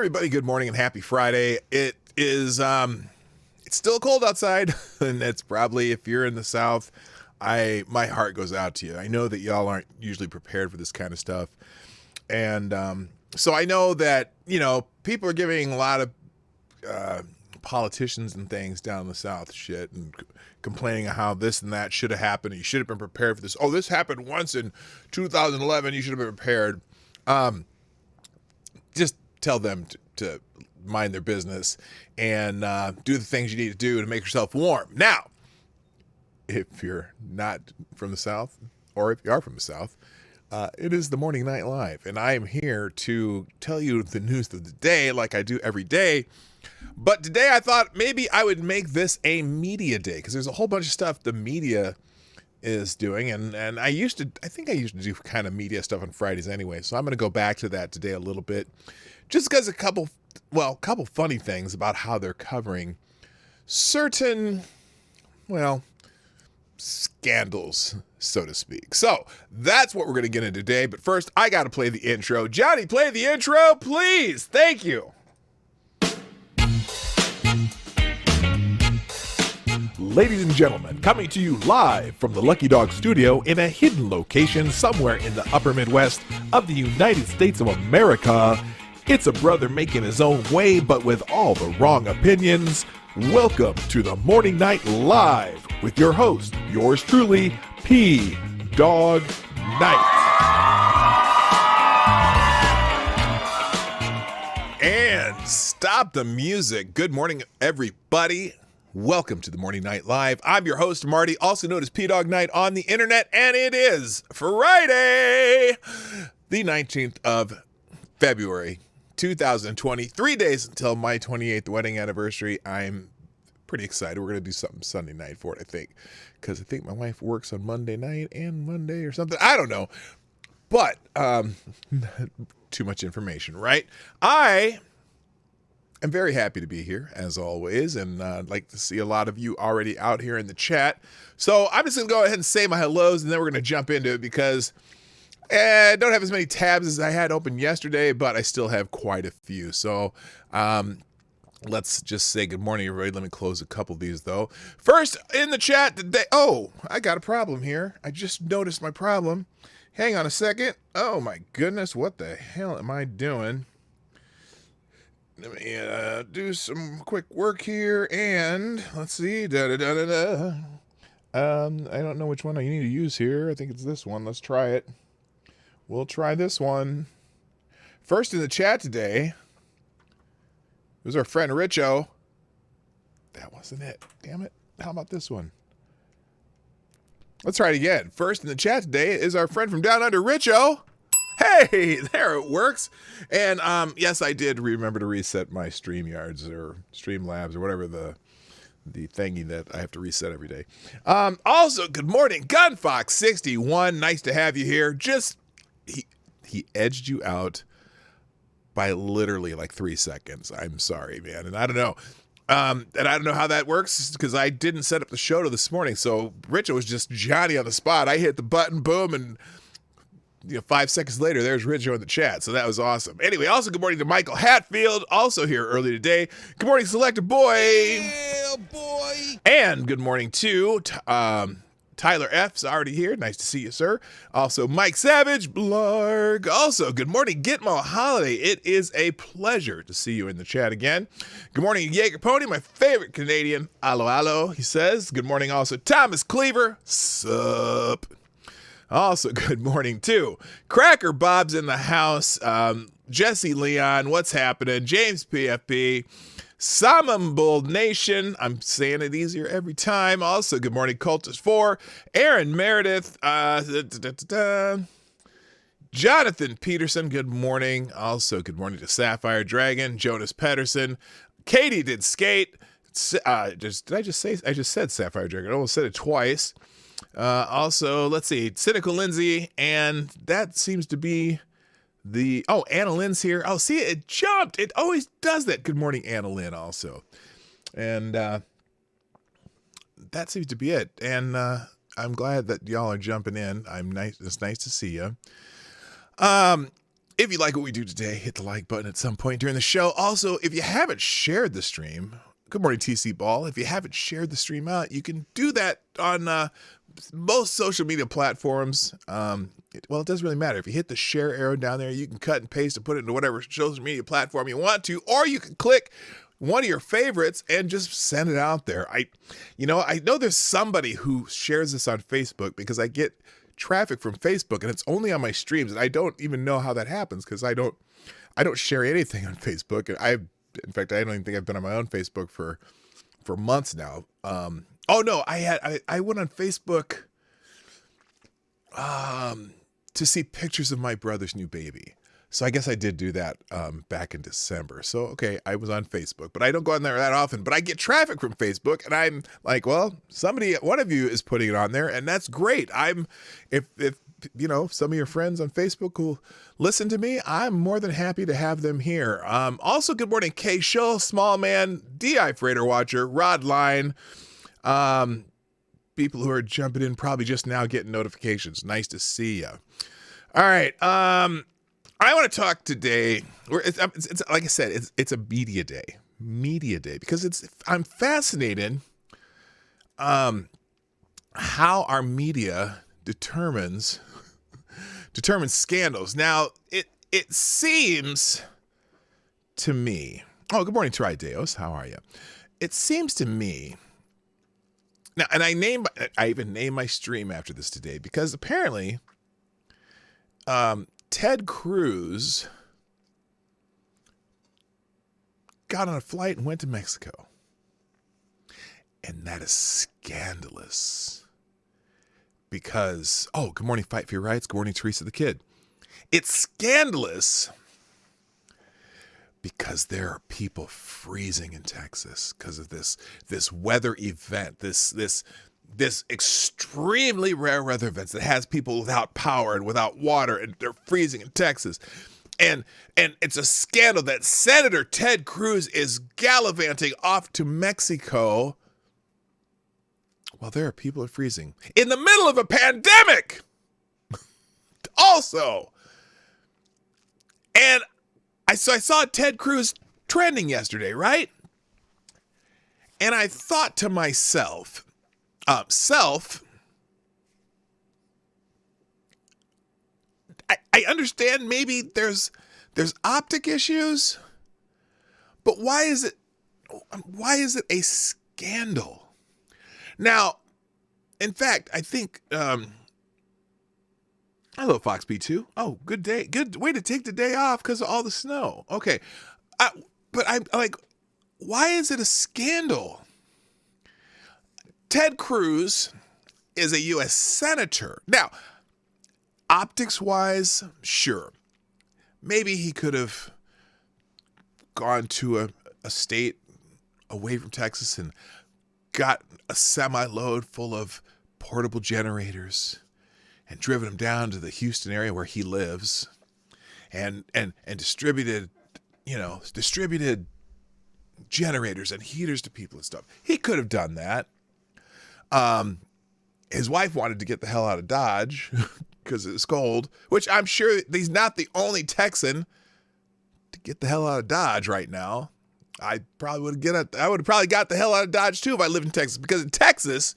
everybody, good morning and happy Friday. It is it's still cold outside, and it's probably, if you're in the South, my heart goes out to you. I know that y'all aren't usually prepared for this kind of stuff. And so I know that, people are giving a lot of politicians and things down in the South shit and complaining how this and that should have happened. You should have been prepared for this. Oh, this happened once in 2011. You should have been prepared. Just tell them to mind their business and do the things you need to do to make yourself warm. Now, if you're not from the South, or if you are from the South, it is the Morning Night Live, and I am here to tell you the news of the day like I do every day. But today I thought maybe I would make this a media day, because there's a whole bunch of stuff the media is doing, and I think I used to do kind of media stuff on Fridays anyway, so I'm going to go back to that today a little bit, just because a couple funny things about how they're covering certain, scandals, so to speak. So that's what we're going to get into today, but first I got to play the intro. Johnny, play the intro, please. Thank you. Ladies and gentlemen, coming to you live from the Lucky Dog studio in a hidden location somewhere in the upper Midwest of the United States of America, it's a brother making his own way, but with all the wrong opinions. Welcome to the Morning Night Live with your host, yours truly, PDawg Knight. And stop the music. Good morning, everybody. Welcome to the Morning Night Live. I'm your host, Marty, also known as PDawgKnight on the internet, and it is Friday, the 19th of February, 2020. 3 days until my 28th wedding anniversary. I'm pretty excited. We're going to do something Sunday night for it, I think, because I think my wife works on Monday night and Monday or something. I don't know, but too much information, right? I'm very happy to be here, as always, and I'd like to see a lot of you already out here in the chat. So I'm just going to go ahead and say my hellos, and then we're going to jump into it, because I don't have as many tabs as I had open yesterday, but I still have quite a few. So let's just say good morning, everybody. Let me close a couple of these, though. First, in the chat today, I got a problem here. I just noticed my problem. Hang on a second. Oh, my goodness. What the hell am I doing? Let me do some quick work here, and let's see. I don't know which one I need to use here. I think it's this one. Let's try it. We'll try this one. First in the chat today was our friend Richo. That wasn't it. Damn it. How about this one? Let's try it again. First in the chat today is our friend from down under, Richo. Hey, there it works. And yes, I did remember to reset my StreamYards or Streamlabs or whatever the thingy that I have to reset every day. Also, good morning, Gunfox61. Nice to have you here. He edged you out by literally like 3 seconds. I'm sorry, man. And I don't know. And I don't know how that works, because I didn't set up the show till this morning. So Richard was just Johnny on the spot. I hit the button, boom, and 5 seconds later, there's Richo in the chat. So that was awesome. Anyway, also good morning to Michael Hatfield, also here early today. Good morning, Selector Boy. Yeah, boy. And good morning to Tyler F's already here. Nice to see you, sir. Also, Mike Savage, Blarg. Also, good morning, Gitmo Holiday. It is a pleasure to see you in the chat again. Good morning, Jaeger Pony, my favorite Canadian. Alo, alo, he says. Good morning also, Thomas Cleaver. Sup. Also, good morning, too. Cracker Bob's in the house. Jesse Leon, what's happening? James PFP. Samambull Nation. I'm saying it easier every time. Also, good morning, Cultist4. Aaron Meredith. Jonathan Peterson, good morning. Also, good morning to Sapphire Dragon. Jonas Pedersen. Katie did skate. I just said Sapphire Dragon. I almost said it twice. Also, let's see, Cynical Lindsay, and that seems to be Anna Lynn's here. Oh, see, it jumped. It always does that. Good morning, Anna Lynn, also. And that seems to be it. And I'm glad that y'all are jumping in. It's nice to see you. If you like what we do today, hit the like button at some point during the show. Also, if you haven't shared the stream, good morning, TC Ball. If you haven't shared the stream out, you can do that on most social media platforms. It doesn't really matter. If you hit the share arrow down there, you can cut and paste and put it into whatever social media platform you want to, or you can click one of your favorites and just send it out there. I know there's somebody who shares this on Facebook because I get traffic from Facebook and it's only on my streams, and I don't even know how that happens because I don't share anything on Facebook. And in fact, I don't even think I've been on my own Facebook for months now. I went on Facebook to see pictures of my brother's new baby. So I guess I did do that back in December. So, okay, I was on Facebook, but I don't go on there that often. But I get traffic from Facebook, and I'm like, well, one of you is putting it on there, and that's great. If some of your friends on Facebook will listen to me, I'm more than happy to have them here. Also, good morning, K. Shull, Small Man, DI Freighter Watcher, Rod Line, people who are jumping in probably just now getting notifications. Nice to see you. All right. I want to talk today. It's like I said, it's a media day because I'm fascinated how our media determines scandals. Now it seems to me. Oh, good morning, Trideos. How are you? It seems to me. Now, and I even named my stream after this today because apparently, Ted Cruz got on a flight and went to Mexico. And that is scandalous. Because, good morning, Fight for Your Rights. Good morning, Teresa the Kid. It's scandalous because there are people freezing in Texas because of this weather event, this extremely rare weather events that has people without power and without water, and they're freezing in Texas. And it's a scandal that Senator Ted Cruz is gallivanting off to Mexico while there are people are freezing in the middle of a pandemic. Also, and I saw Ted Cruz trending yesterday, right? And I thought to myself, I understand maybe there's optic issues, but why is it a scandal? Now, in fact, I think hello, Fox B2. Oh, good day. Good way to take the day off because of all the snow. Okay. But I'm like, why is it a scandal? Ted Cruz is a U.S. senator. Now, optics-wise, sure. Maybe he could have gone to a state away from Texas and got a semi-load full of portable generators and driven them down to the Houston area where he lives and distributed generators and heaters to people and stuff. He could have done that. His wife wanted to get the hell out of Dodge because it was cold, which I'm sure he's not the only Texan to get the hell out of Dodge right now. I would have probably got the hell out of Dodge too if I lived in Texas, because in Texas,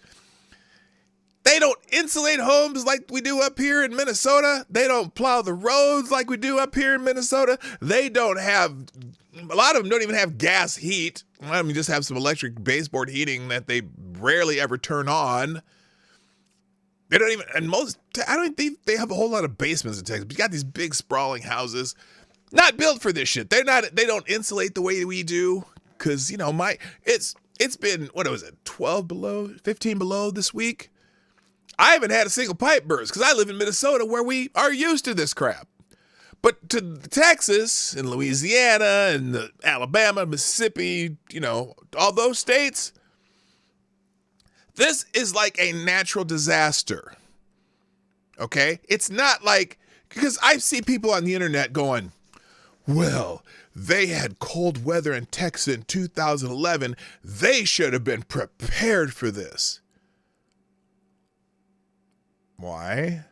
they don't insulate homes like we do up here in Minnesota. They don't plow the roads like we do up here in Minnesota. A lot of them don't even have gas heat. A lot of them just have some electric baseboard heating that they rarely ever turn on. They don't even, I don't think they have a whole lot of basements in Texas. But you got these big sprawling houses, not built for this shit. They don't insulate the way we do. Cause it's been, 12 below, 15 below this week. I haven't had a single pipe burst because I live in Minnesota where we are used to this crap. But to Texas and Louisiana and Alabama, Mississippi, all those states, this is like a natural disaster. Okay? It's not like, because I see people on the internet going, well, they had cold weather in Texas in 2011. They should have been prepared for this. Why?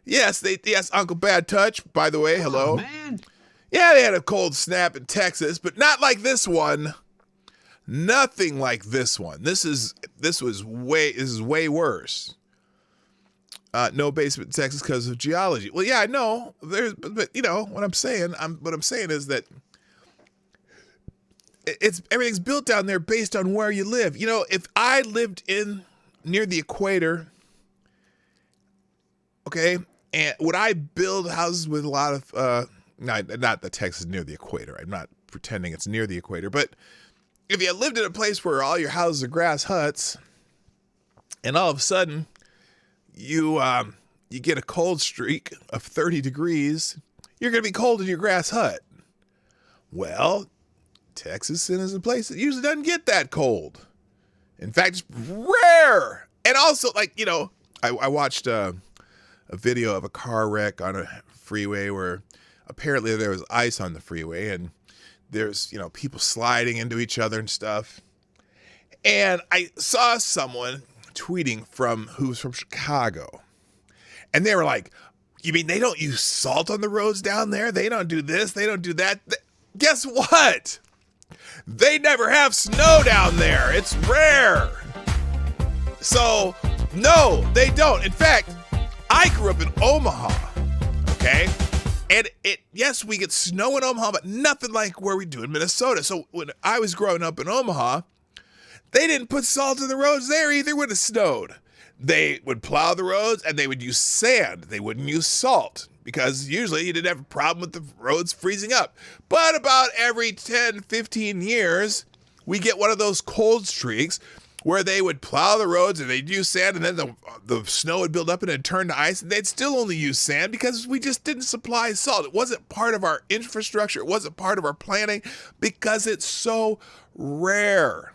Yes, Uncle Bad Touch, by the way, hello. Oh, man. Yeah, they had a cold snap in Texas, but not like this one. Nothing like this one. This is way worse. No basement in Texas because of geology. Well, yeah, I know. But you know what I'm saying. What I'm saying is that everything's built down there based on where you live. You know, if I lived near the equator, okay, and would I build houses with a lot of not that Texas is near the equator. I'm not pretending it's near the equator, but if you lived in a place where all your houses are grass huts, and all of a sudden you get a cold streak of 30 degrees, you're going to be cold in your grass hut. Well, Texas is a place that usually doesn't get that cold. In fact, it's rare. And also, like, you know, I watched a video of a car wreck on a freeway where apparently there was ice on the freeway and there's, you know, people sliding into each other and stuff. And I saw someone tweeting who's from Chicago. And they were like, you mean they don't use salt on the roads down there? They don't do this, they don't do that. Guess what? They never have snow down there. It's rare. So, no, they don't. In fact, I grew up in Omaha, okay? And yes, we get snow in Omaha, but nothing like where we do in Minnesota. So when I was growing up in Omaha, they didn't put salt in the roads there either when it snowed. They would plow the roads and they would use sand. They wouldn't use salt because usually you didn't have a problem with the roads freezing up. But about every 10, 15 years, we get one of those cold streaks where they would plow the roads and they'd use sand, and then the snow would build up and it'd turn to ice, and they'd still only use sand because we just didn't supply salt. It wasn't part of our infrastructure. It wasn't part of our planning because it's so rare.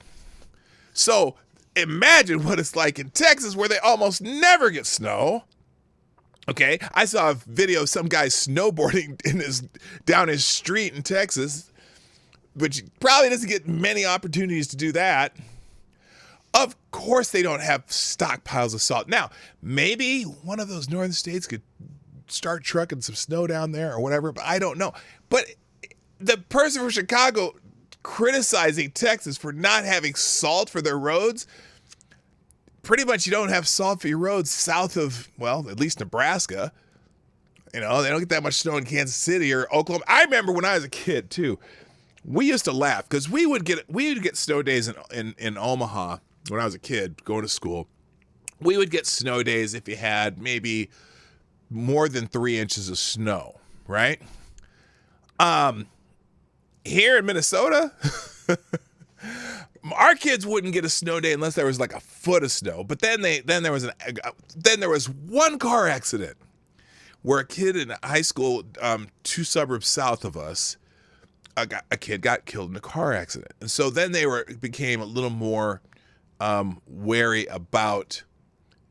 So imagine what it's like in Texas where they almost never get snow. Okay, I saw a video of some guy snowboarding down his street in Texas, which probably doesn't get many opportunities to do that. Of course they don't have stockpiles of salt. Now, maybe one of those northern states could start trucking some snow down there or whatever, but I don't know. But the person from Chicago criticizing Texas for not having salt for their roads, pretty much you don't have salt for your roads south of, well, at least Nebraska. You know, they don't get that much snow in Kansas City or Oklahoma. I remember when I was a kid, too, we used to laugh because we would get snow days in Omaha. When I was a kid going to school, we would get snow days if you had maybe more than 3 inches of snow, right? Here in Minnesota, our kids wouldn't get a snow day unless there was like a foot of snow. But then there was one car accident where a kid in high school, 2 suburbs south of us, a kid got killed in a car accident, and so then they became a little more wary about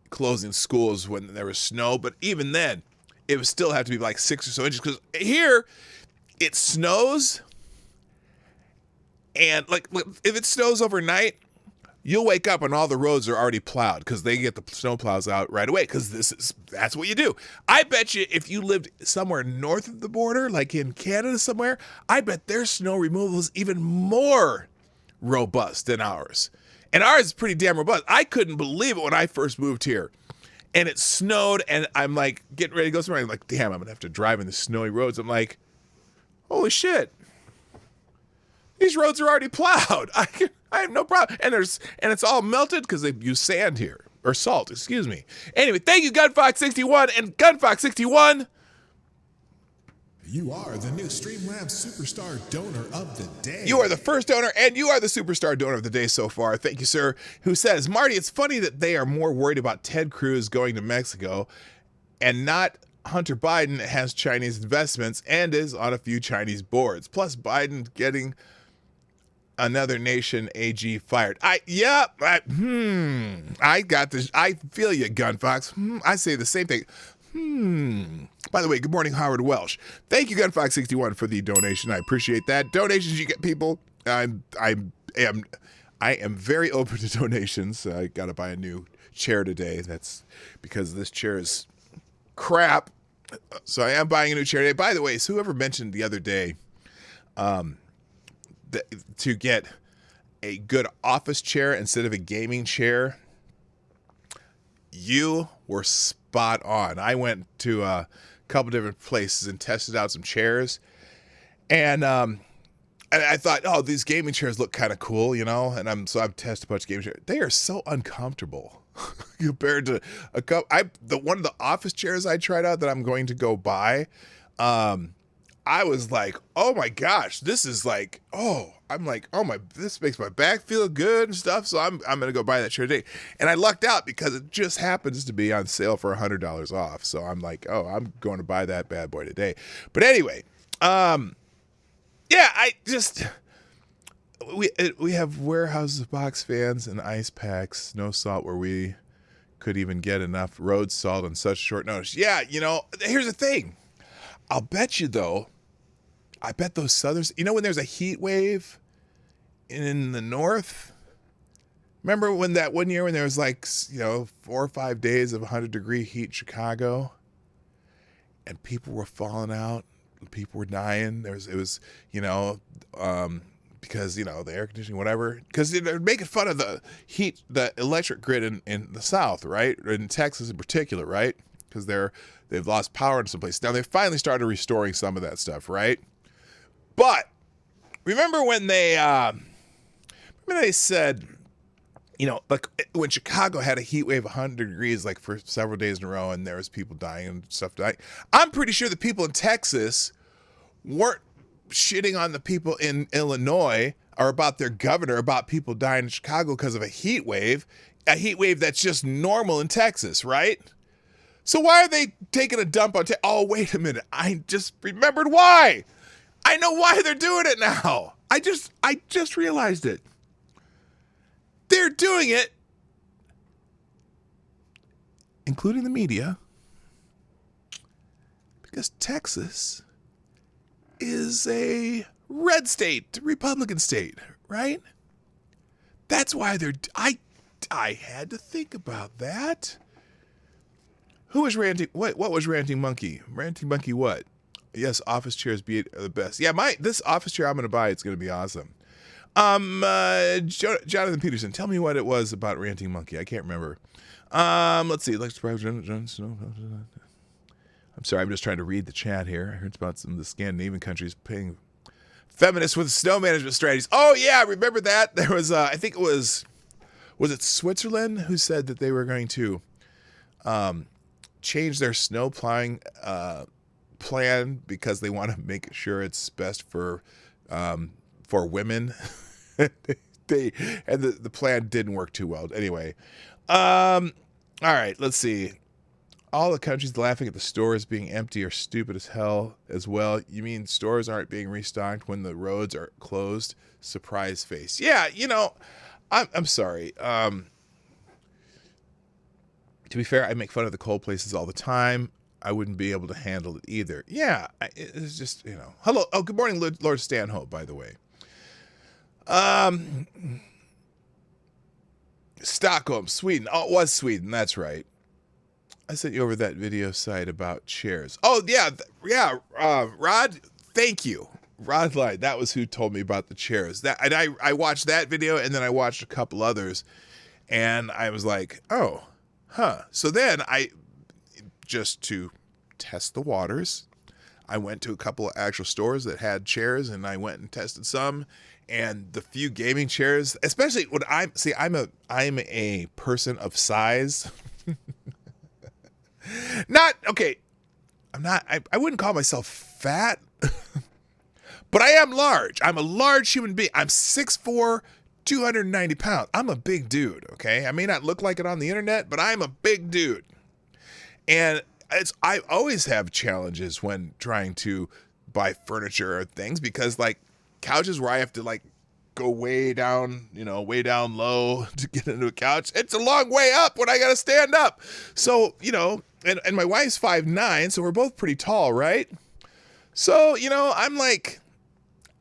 closing schools when there was snow. But even then, it would still have to be like 6 or so inches because here it snows, and like if it snows overnight, you'll wake up and all the roads are already plowed because they get the snow plows out right away because that's what you do. I bet you if you lived somewhere north of the border, like in Canada somewhere, I bet their snow removal is even more robust than ours. And ours is pretty damn robust. I couldn't believe it when I first moved here. And it snowed, and I'm like getting ready to go somewhere. I'm like, damn, I'm going to have to drive in the snowy roads. I'm like, holy shit. These roads are already plowed. I have no problem. And it's all melted because they use sand here. Or salt, excuse me. Anyway, thank you, Gunfox61. And Gunfox61... You are the new Streamlabs Superstar Donor of the Day. You are the first donor, and you are the Superstar Donor of the Day so far. Thank you, sir. Who says, Marty, it's funny that they are more worried about Ted Cruz going to Mexico and not Hunter Biden has Chinese investments and is on a few Chinese boards. Plus, Biden getting another nation AG fired. I got this. I feel you, Gunfox. I say the same thing. By the way, good morning, Howard Welsh. Thank you, Gunfox61, for the donation. I appreciate that. Donations you get, people. I am very open to donations. I got to buy a new chair today. That's because this chair is crap. So I am buying a new chair today. By the way, so whoever mentioned the other day to get a good office chair instead of a gaming chair, you were spot on. I went to a couple different places and tested out some chairs, and I thought, oh, these gaming chairs look kind of cool, you know. And I've tested a bunch of gaming chairs. They are so uncomfortable compared to one of the office chairs I tried out that I'm going to go buy. I was like, oh my gosh, this is like, this makes my back feel good and stuff. So I'm going to go buy that chair today. And I lucked out because it just happens to be on sale for $100 off. So I'm like, oh, I'm going to buy that bad boy today. But anyway, we have warehouses of box fans and ice packs, snow salt where we could even get enough road salt on such short notice. Yeah, you know, here's the thing. I'll bet you though, I bet those southern, you know, when there's a heat wave in the north, remember when that one year when there was like, you know, 4 or 5 days of 100-degree heat in Chicago and people were falling out, people were dying. It was, you know, because, you know, the air conditioning, whatever, because they're making fun of the heat, the electric grid in the South, right? In Texas in particular, right? Because they've lost power in some places. Now they've finally started restoring some of that stuff, right? But remember when they said, you know, like when Chicago had a heat wave of 100 degrees, like for several days in a row, and there was people dying and stuff dying. I'm pretty sure the people in Texas weren't shitting on the people in Illinois or about their governor about people dying in Chicago because of a heat wave that's just normal in Texas, right? So why are they taking a dump on oh, wait a minute. I just remembered why. I know why they're doing it now. I just realized it. They're doing it, including the media, because Texas is a red state, Republican state, right? That's why I had to think about that. Who was ranting? What was Ranting Monkey? Ranting Monkey what? Yes, office chairs be the best. Yeah, this office chair I'm going to buy, it's going to be awesome. Jonathan Peterson, tell me what it was about Ranting Monkey. I can't remember. Let's see. I'm sorry, I'm just trying to read the chat here. I heard about some of the Scandinavian countries paying feminists with snow management strategies. Oh yeah, remember that? There was, I think it was it Switzerland who said that they were going to change their snow plowing plan because they want to make sure it's best for women. The plan didn't work too well. Anyway, all right, let's see. All the countries laughing at the stores being empty are stupid as hell as well. You mean stores aren't being restocked when the roads are closed? Surprise face. Yeah, you know, I'm sorry. To be fair, I make fun of the cold places all the time. I wouldn't be able to handle it either. Yeah, it's just, you know. Hello. Oh, good morning, Lord Stanhope, by the way. Stockholm, Sweden. Oh, it was Sweden. That's right. I sent you over that video site about chairs. Oh, yeah. Rod, thank you. Rod Light. That was who told me about the chairs. I watched that video, and then I watched a couple others, and I was like, oh, huh. So then just to test the waters, I went to a couple of actual stores that had chairs, and I went and tested some. And the few gaming chairs, especially when I'm a person of size. I wouldn't call myself fat, but I am large. I'm a large human being. I'm 6'4", 290 pounds. I'm a big dude, okay? I may not look like it on the internet, but I'm a big dude. And I always have challenges when trying to buy furniture or things because, like, couches where I have to, like, go way down low to get into a couch. It's a long way up when I got to stand up. So, you know, and my wife's 5'9", so we're both pretty tall, right? So, you know, I'm like,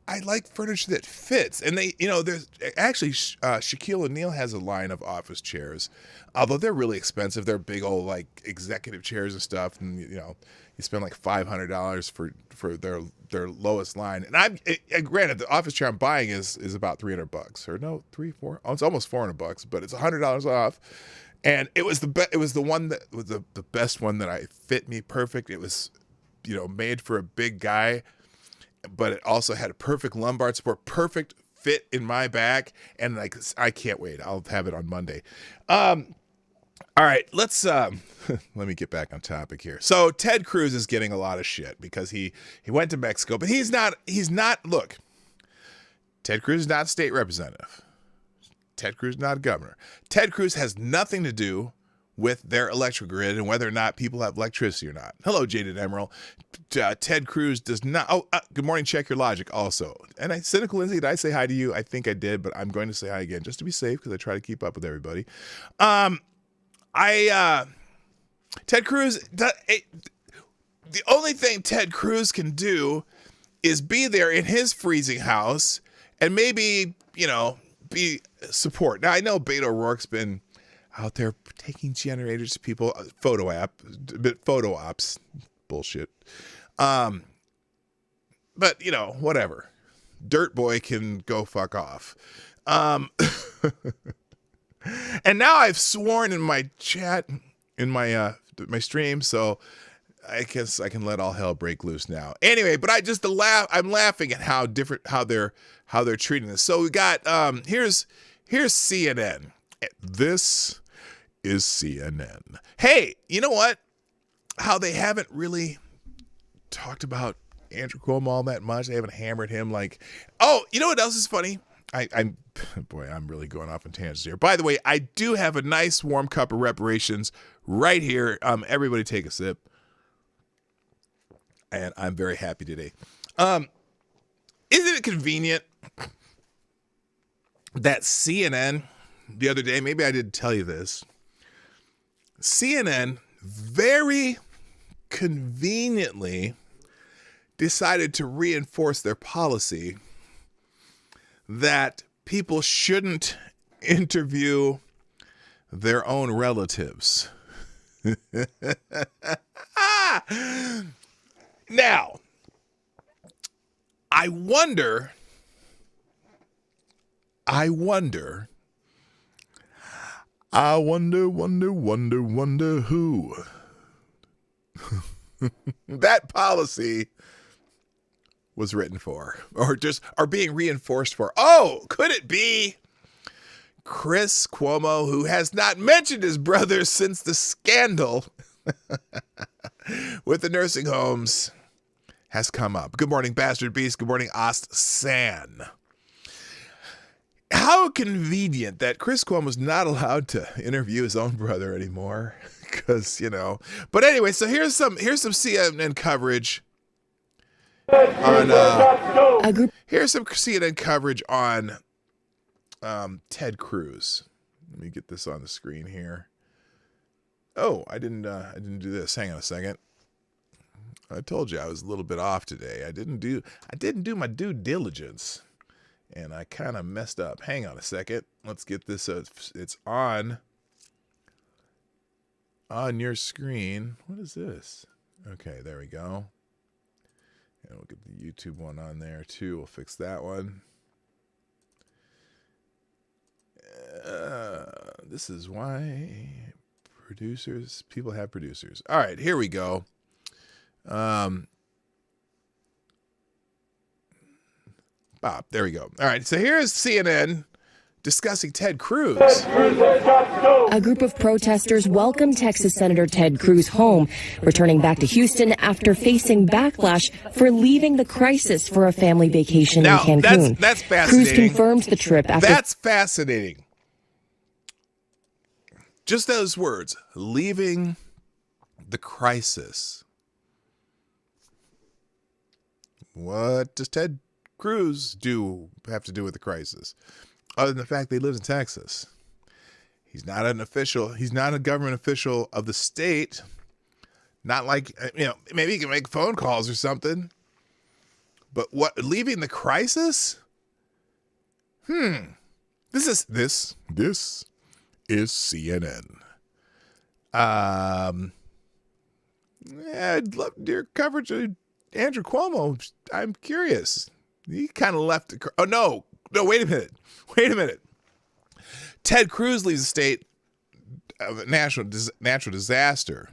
I like furniture that fits. And they, there's actually Shaquille O'Neal has a line of office chairs, although they're really expensive. They're big old like executive chairs and stuff. And, you spend like $500 for their lowest line. And granted, the office chair I'm buying is about $300 or no, 300, 400. Oh, it's almost $400, but it's $100 off. And it was the one that was the best one that I fit me perfect. It was, made for a big guy, but it also had a perfect lumbar support, perfect fit in my back. And like, I can't wait. I'll have it on Monday. All right, let's let me get back on topic here. So Ted Cruz is getting a lot of shit because he went to Mexico, but he's not, look, Ted Cruz is not a state representative. Ted Cruz is not a governor. Ted Cruz has nothing to do with their electrical grid and whether or not people have electricity or not. Hello, Jaded Emerald. Ted Cruz does not. Oh, good morning. Check your logic also. And Cynical Lindsay, did I say hi to you? I think I did, but I'm going to say hi again just to be safe because I try to keep up with everybody. Ted Cruz, the only thing Ted Cruz can do is be there in his freezing house and maybe, be support. Now, I know Beto O'Rourke's been out there taking generators to people, photo ops, bullshit. But, whatever. Dirt Boy can go fuck off. And now I've sworn in my chat, in my stream, so I guess I can let all hell break loose now. Anyway, but I'm laughing at how they're treating this. So we got here's CNN. This is CNN. Hey, you know what? How they haven't really talked about Andrew Cuomo all that much. They haven't hammered him like. Oh, you know what else is funny? I'm really going off on tangents here. By the way, I do have a nice warm cup of reparations right here. Everybody take a sip. And I'm very happy today. Isn't it convenient that CNN the other day, maybe I didn't tell you this, CNN very conveniently decided to reinforce their policy that people shouldn't interview their own relatives. Now, I wonder who that policy was written for, or just are being reinforced for. Oh, could it be Chris Cuomo, who has not mentioned his brother since the scandal with the nursing homes has come up? Good morning, Bastard Beast. Good morning, Ost San. How convenient that Chris Cuomo's not allowed to interview his own brother anymore, because But anyway, so here's some CNN coverage on. Here's some CNN coverage on Ted Cruz. Let me get this on the screen here. Oh, I didn't do this. Hang on a second. I told you I was a little bit off today. I didn't do my due diligence, and I kind of messed up. Hang on a second. Let's get this. It's on your screen. What is this? Okay, there we go. And we'll get the YouTube one on there too. We'll fix that one. This is why people have producers. All right, here we go. Bob, there we go. All right, so here's CNN discussing Ted Cruz. A group of protesters welcomed Texas Senator Ted Cruz home, returning back to Houston after facing backlash for leaving the crisis for a family vacation in Cancun. That's fascinating. Cruz confirmed the trip after... That's fascinating. Just those words, leaving the crisis. What does Ted Cruz have to do with the crisis? Other than the fact that he lives in Texas. He's not an official. He's not a government official of the state. Not like, maybe he can make phone calls or something. But what, leaving the crisis? This is CNN. I'd love your coverage of Andrew Cuomo. I'm curious. He kind of left the... Oh, no, wait a minute. Ted Cruz leaves the state of a natural disaster.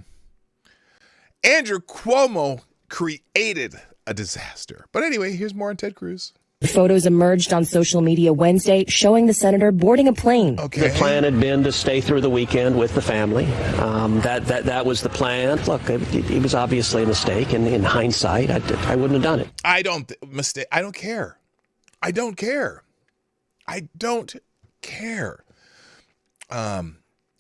Andrew Cuomo created a disaster. But anyway, here's more on Ted Cruz. Photos emerged on social media Wednesday showing the senator boarding a plane. Okay. The plan had been to stay through the weekend with the family. That was the plan. Look, it was obviously a mistake, and in hindsight, I wouldn't have done it. I don't care.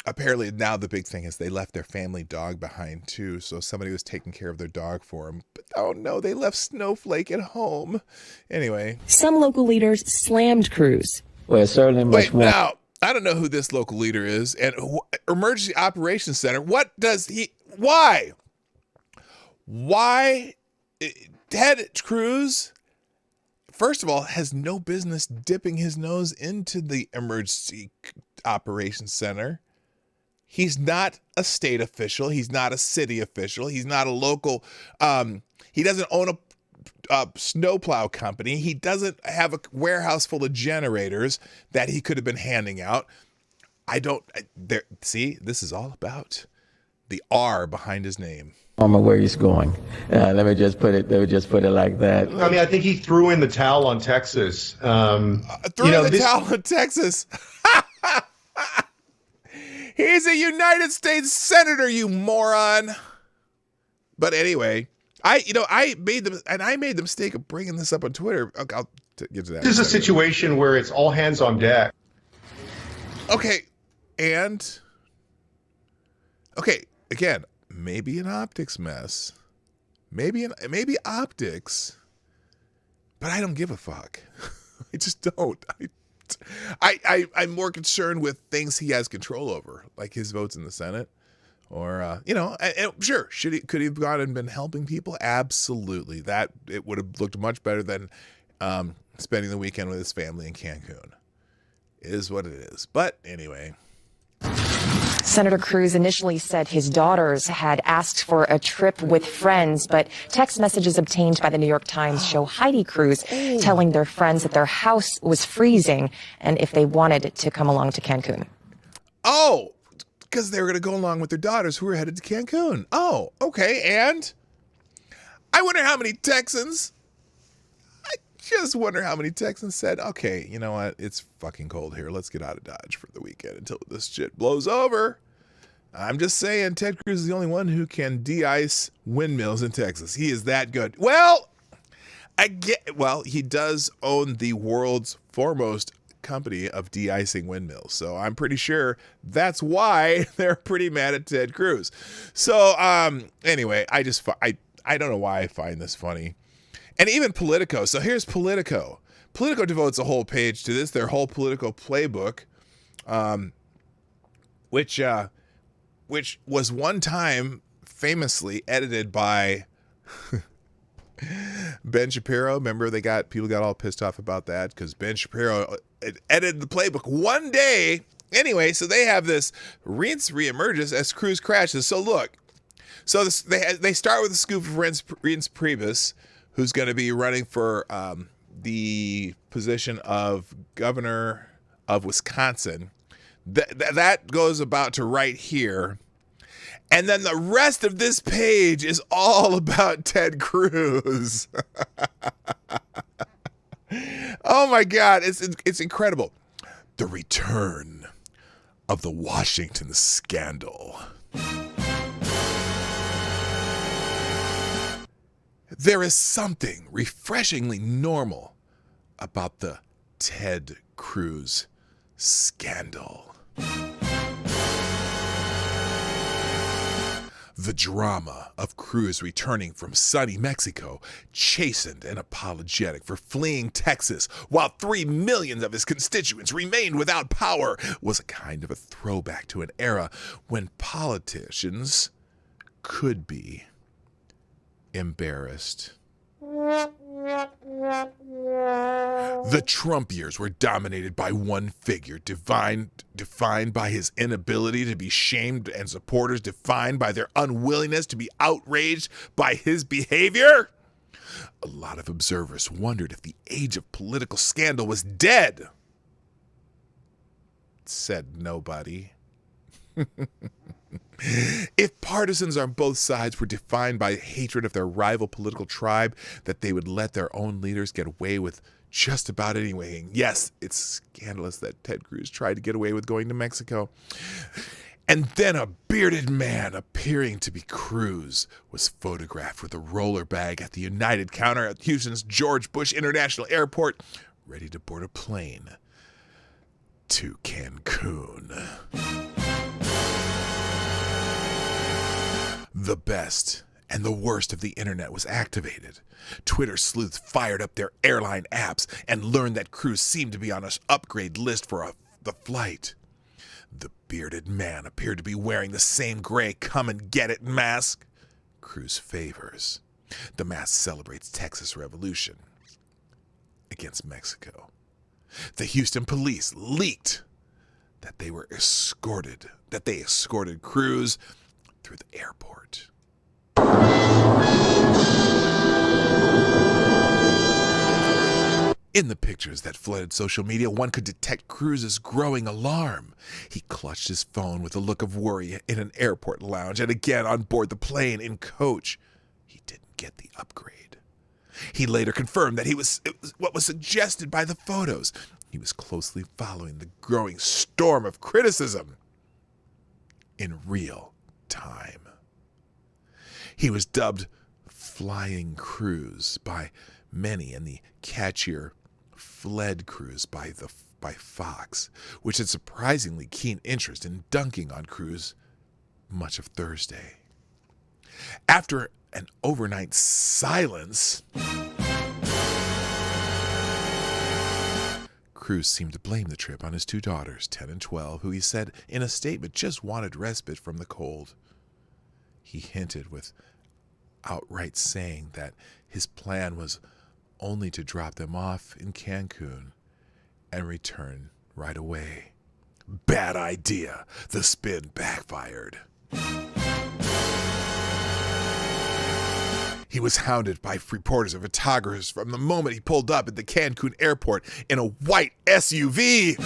Apparently now the big thing is they left their family dog behind too, so somebody was taking care of their dog for them. But oh no, they left Snowflake at home. Anyway. Some local leaders slammed Cruz. Well, certainly much more. Now, I don't know who this local leader is. And Emergency Operations Center, what does he... Why? Ted Cruz, first of all, has no business dipping his nose into the Emergency Operations Center. He's not a state official. He's not a city official. He's not a local. He doesn't own a snowplow company. He doesn't have a warehouse full of generators that he could have been handing out. See, this is all about the R behind his name. I don't know where he's going. Let me just put it like that. I mean, I think he threw in the towel on Texas. Towel on Texas. He's a United States senator, you moron. But anyway, I made the mistake of bringing this up on Twitter. I'll get to that. This is a situation where it's all hands on deck. Okay, again, maybe an optics mess. Maybe optics. But I don't give a fuck. I just don't. I'm more concerned with things he has control over, like his votes in the Senate, or and sure, could he have gone and been helping people? Absolutely, that it would have looked much better than spending the weekend with his family in Cancun. It is what it is. But anyway. Senator Cruz initially said his daughters had asked for a trip with friends, but text messages obtained by the New York Times show Heidi Cruz telling their friends that their house was freezing and if they wanted to come along to Cancun. Oh, because they were going to go along with their daughters who were headed to Cancun. Oh, okay. And I wonder how many Texans said, okay, you know what? It's fucking cold here. Let's get out of Dodge for the weekend until this shit blows over. I'm just saying, Ted Cruz is the only one who can de-ice windmills in Texas. He is that good. Well, he does own the world's foremost company of de-icing windmills. So I'm pretty sure that's why they're pretty mad at Ted Cruz. So anyway, I don't know why I find this funny. And even Politico. So here's Politico. Politico devotes a whole page to this, their whole Politico playbook, which was one time famously edited by Ben Shapiro. Remember, people got all pissed off about that because Ben Shapiro edited the playbook one day. Anyway, so they have this reemerges as Cruz crashes. So look, they start with a scoop of Reince Priebus, who's going to be running for the position of governor of Wisconsin. That goes about to right here. And then the rest of this page is all about Ted Cruz. Oh my God, it's incredible. The return of the Washington scandal. There is something refreshingly normal about the Ted Cruz scandal. The drama of Cruz returning from sunny Mexico, chastened and apologetic for fleeing Texas, while 3 million of his constituents remained without power, was a kind of a throwback to an era when politicians could be embarrassed. The Trump years were dominated by one figure, defined by his inability to be shamed, and supporters defined by their unwillingness to be outraged by his behavior. A lot of observers wondered if the age of political scandal was dead. Said nobody. If partisans on both sides were defined by hatred of their rival political tribe, that they would let their own leaders get away with just about anything. Yes, it's scandalous that Ted Cruz tried to get away with going to Mexico. And then a bearded man appearing to be Cruz was photographed with a roller bag at the United counter at Houston's George Bush International Airport, ready to board a plane to Cancun. The best and the worst of the internet was activated. Twitter sleuths fired up their airline apps and learned that Cruz seemed to be on an upgrade list for the flight. The bearded man appeared to be wearing the same gray come and get it mask Cruz favors. The mask celebrates Texas Revolution against Mexico. The Houston police leaked that they escorted Cruz through the airport. In the pictures that flooded social media, one could detect Cruz's growing alarm. He clutched his phone with a look of worry in an airport lounge, and again on board the plane in coach. He didn't get the upgrade. He later confirmed that it was what was suggested by the photos. He was closely following the growing storm of criticism in real time. He was dubbed Flying Cruz by many, and the catchier Fled Cruz by Fox, which had surprisingly keen interest in dunking on Cruz much of Thursday. After an overnight silence, Cruz seemed to blame the trip on his two daughters, 10 and 12, who he said in a statement just wanted respite from the cold. He hinted with outright saying that his plan was only to drop them off in Cancun and return right away. Bad idea. The spin backfired. He was hounded by reporters and photographers from the moment he pulled up at the Cancun airport in a white SUV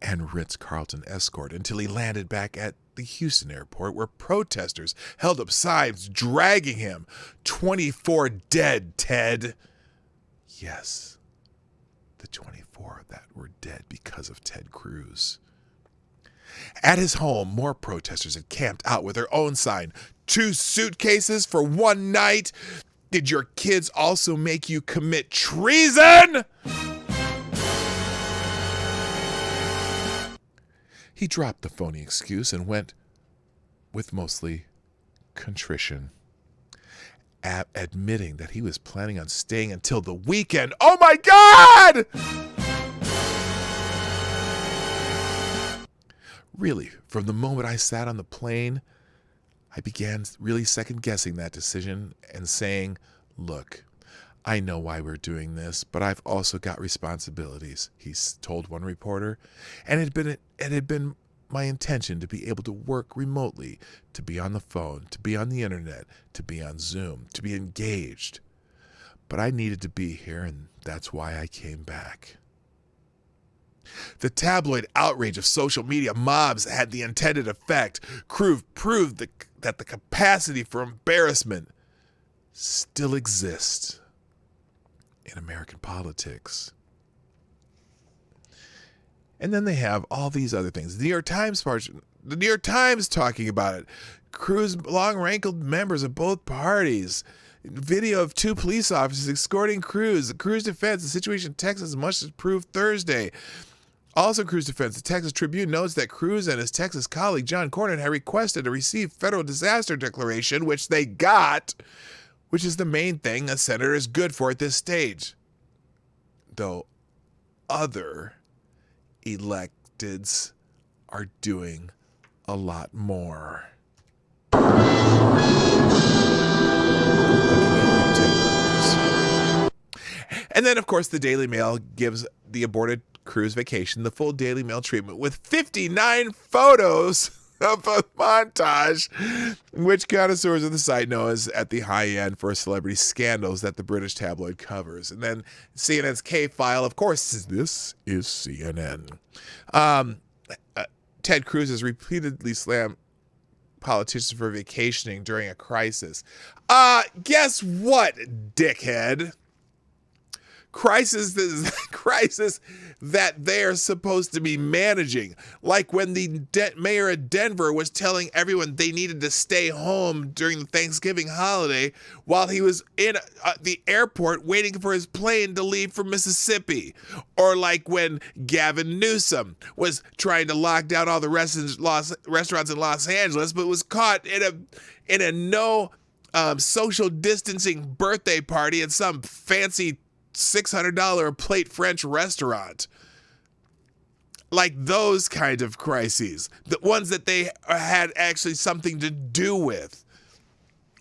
and Ritz-Carlton escort until he landed back at the Houston airport, where protesters held up signs dragging him. 24 dead, Ted. Yes, the 24 that were dead because of Ted Cruz. At his home, more protesters had camped out with their own sign. 2 suitcases for one night? Did your kids also make you commit treason? He dropped the phony excuse and went with mostly contrition, admitting that he was planning on staying until the weekend. Oh my God! Really, from the moment I sat on the plane, I began really second-guessing that decision and saying, look, I know why we're doing this, but I've also got responsibilities, he told one reporter. And it had been my intention to be able to work remotely, to be on the phone, to be on the internet, to be on Zoom, to be engaged. But I needed to be here, and that's why I came back. The tabloid outrage of social media mobs had the intended effect. Cruz proved that the capacity for embarrassment still exists in American politics. And then they have all these other things. The New York Times talking about it. Cruz long-rankled members of both parties. Video of 2 police officers escorting Cruz. The Cruz defense, the situation in Texas much improved Thursday. Also, Cruz defense, the Texas Tribune notes that Cruz and his Texas colleague John Cochran had requested to receive federal disaster declaration, which they got, which is the main thing a senator is good for at this stage. Though other electeds are doing a lot more. Okay. And then, of course, the Daily Mail gives the aborted Cruz vacation the full Daily Mail treatment with 59 photos of a montage, which connoisseurs of the site know as at the high end for celebrity scandals that the British tabloid covers. And then CNN's K-File, of course, this is CNN. Ted Cruz has repeatedly slammed politicians for vacationing during a crisis. Guess what, dickhead? Crisis that they're supposed to be managing. Like when the mayor of Denver was telling everyone they needed to stay home during the Thanksgiving holiday while he was in the airport waiting for his plane to leave for Mississippi. Or like when Gavin Newsom was trying to lock down all the restaurants in Los Angeles, but was caught in a no social distancing birthday party at some fancy $600 a plate French restaurant. Like those kind of crises, the ones that they had actually something to do with.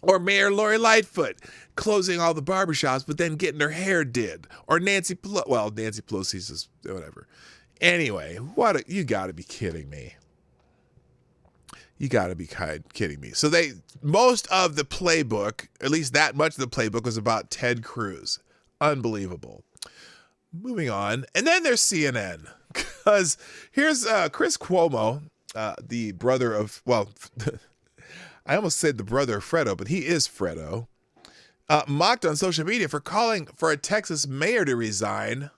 Or Mayor Lori Lightfoot closing all the barbershops but then getting her hair did. Or Nancy Pelosi's is whatever. Anyway, you gotta be kidding me. You gotta be kidding me. So most of the playbook, at least that much of the playbook, was about Ted Cruz. Unbelievable. Moving on. And then there's CNN. Because here's Chris Cuomo, the brother of, well, I almost said the brother of Fredo, but he is Fredo, mocked on social media for calling for a Texas mayor to resign.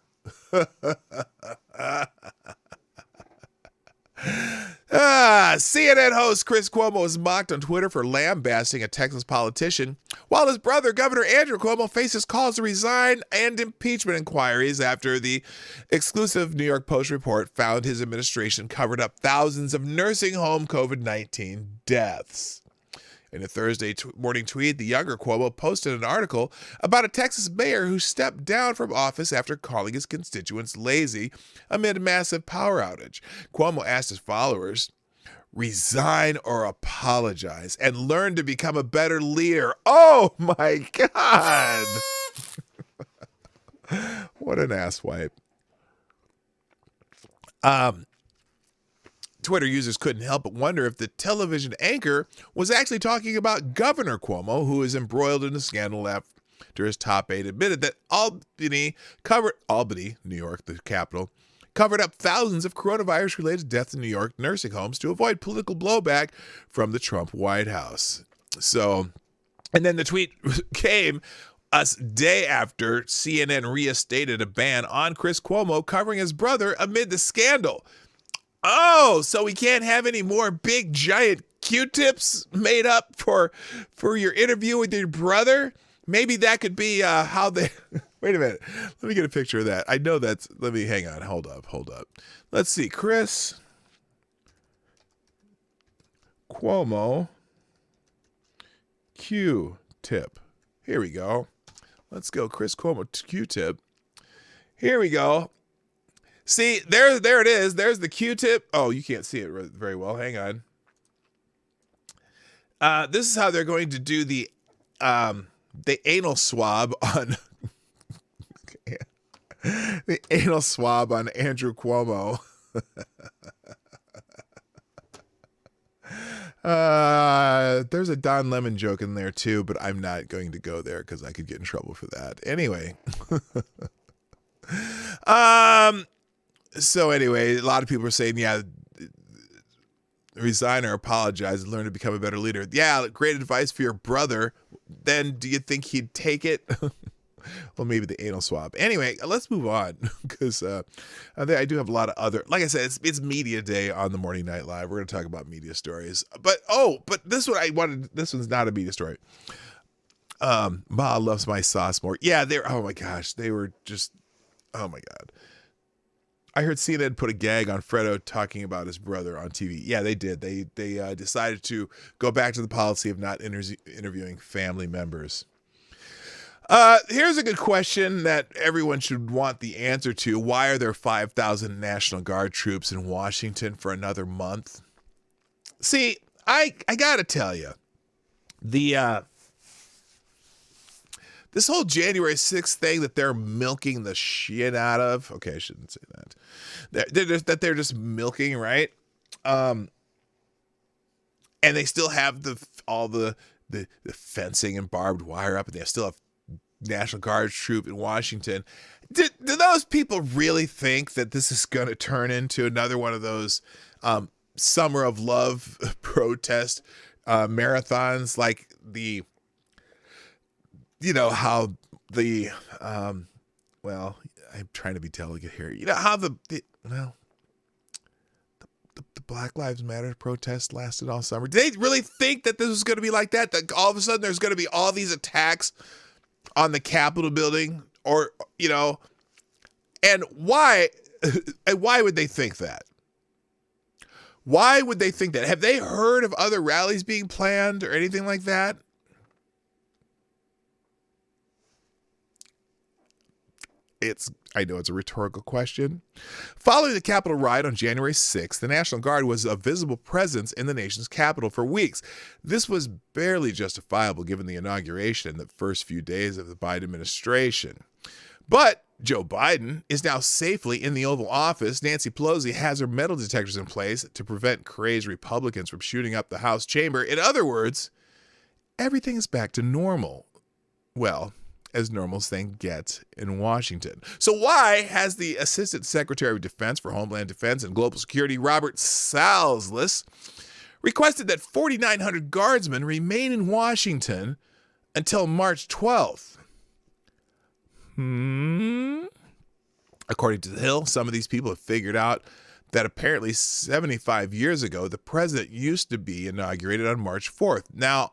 CNN host Chris Cuomo was mocked on Twitter for lambasting a Texas politician, while his brother, Governor Andrew Cuomo, faces calls to resign and impeachment inquiries after the exclusive New York Post report found his administration covered up thousands of nursing home COVID-19 deaths. In a Thursday morning tweet, the younger Cuomo posted an article about a Texas mayor who stepped down from office after calling his constituents lazy amid a massive power outage. Cuomo asked his followers, resign or apologize and learn to become a better leader. Oh my God. What an asswipe. Twitter users couldn't help but wonder if the television anchor was actually talking about Governor Cuomo, who is embroiled in a scandal after his top aide admitted that Albany, New York, the capital, covered up thousands of coronavirus-related deaths in New York nursing homes to avoid political blowback from the Trump White House. So, and then the tweet came a day after CNN reinstated a ban on Chris Cuomo covering his brother amid the scandal. Oh, so we can't have any more big giant Q-tips made up for your interview with your brother? Maybe that could be how they... Wait a minute. Let me get a picture of that. I know that's... Let me... Hang on. Hold up. Let's see. Chris Cuomo Q-tip. Here we go. Let's go. Chris Cuomo Q-tip. Here we go. See, there it is. There's the Q-tip. Oh, you can't see it very well. Hang on. This is how they're going to do the anal swab on the anal swab on Andrew Cuomo. There's a Don Lemon joke in there too, but I'm not going to go there because I could get in trouble for that. Anyway. So anyway, a lot of people are saying, yeah, resign or apologize and learn to become a better leader. Yeah, great advice for your brother. Then do you think he'd take it? Well, maybe the anal swab. Anyway, let's move on because I do have a lot of other, like I said, it's media day on the Morning Night Live. We're going to talk about media stories. But this one's not a media story. Ma loves my sauce more. Yeah, oh my gosh, they were just, oh my God. I heard CNN put a gag on Fredo talking about his brother on TV. Yeah, they did. They decided to go back to the policy of not interviewing family members. Here's a good question that everyone should want the answer to. Why are there 5,000 National Guard troops in Washington for another month? See, I gotta tell you, the this whole January 6th thing that they're milking the shit out of. Okay, I shouldn't say that. They're just milking, right? And they still have all the fencing and barbed wire up, and they still have National Guard troop in Washington. Do those people really think that this is going to turn into another one of those summer of love protest marathons, like how well, I'm trying to be delicate here. You know how the Black Lives Matter protest lasted all summer? Did they really think that this was going to be like that? That all of a sudden there's going to be all these attacks on the Capitol building, or and why would they think that? Why would they think that? Have they heard of other rallies being planned or anything like that? I know it's a rhetorical question. Following the Capitol riot on January 6th, the National Guard was a visible presence in the nation's capital for weeks. This was barely justifiable given the inauguration and the first few days of the Biden administration. But Joe Biden is now safely in the Oval Office. Nancy Pelosi has her metal detectors in place to prevent crazed Republicans from shooting up the House chamber. In other words, everything is back to normal. Well, as normal as things get in Washington. So why has the Assistant Secretary of Defense for Homeland Defense and Global Security, Robert Salslis, requested that 4,900 guardsmen remain in Washington until March 12th? According to The Hill, some of these people have figured out that apparently 75 years ago, the president used to be inaugurated on March 4th. Now,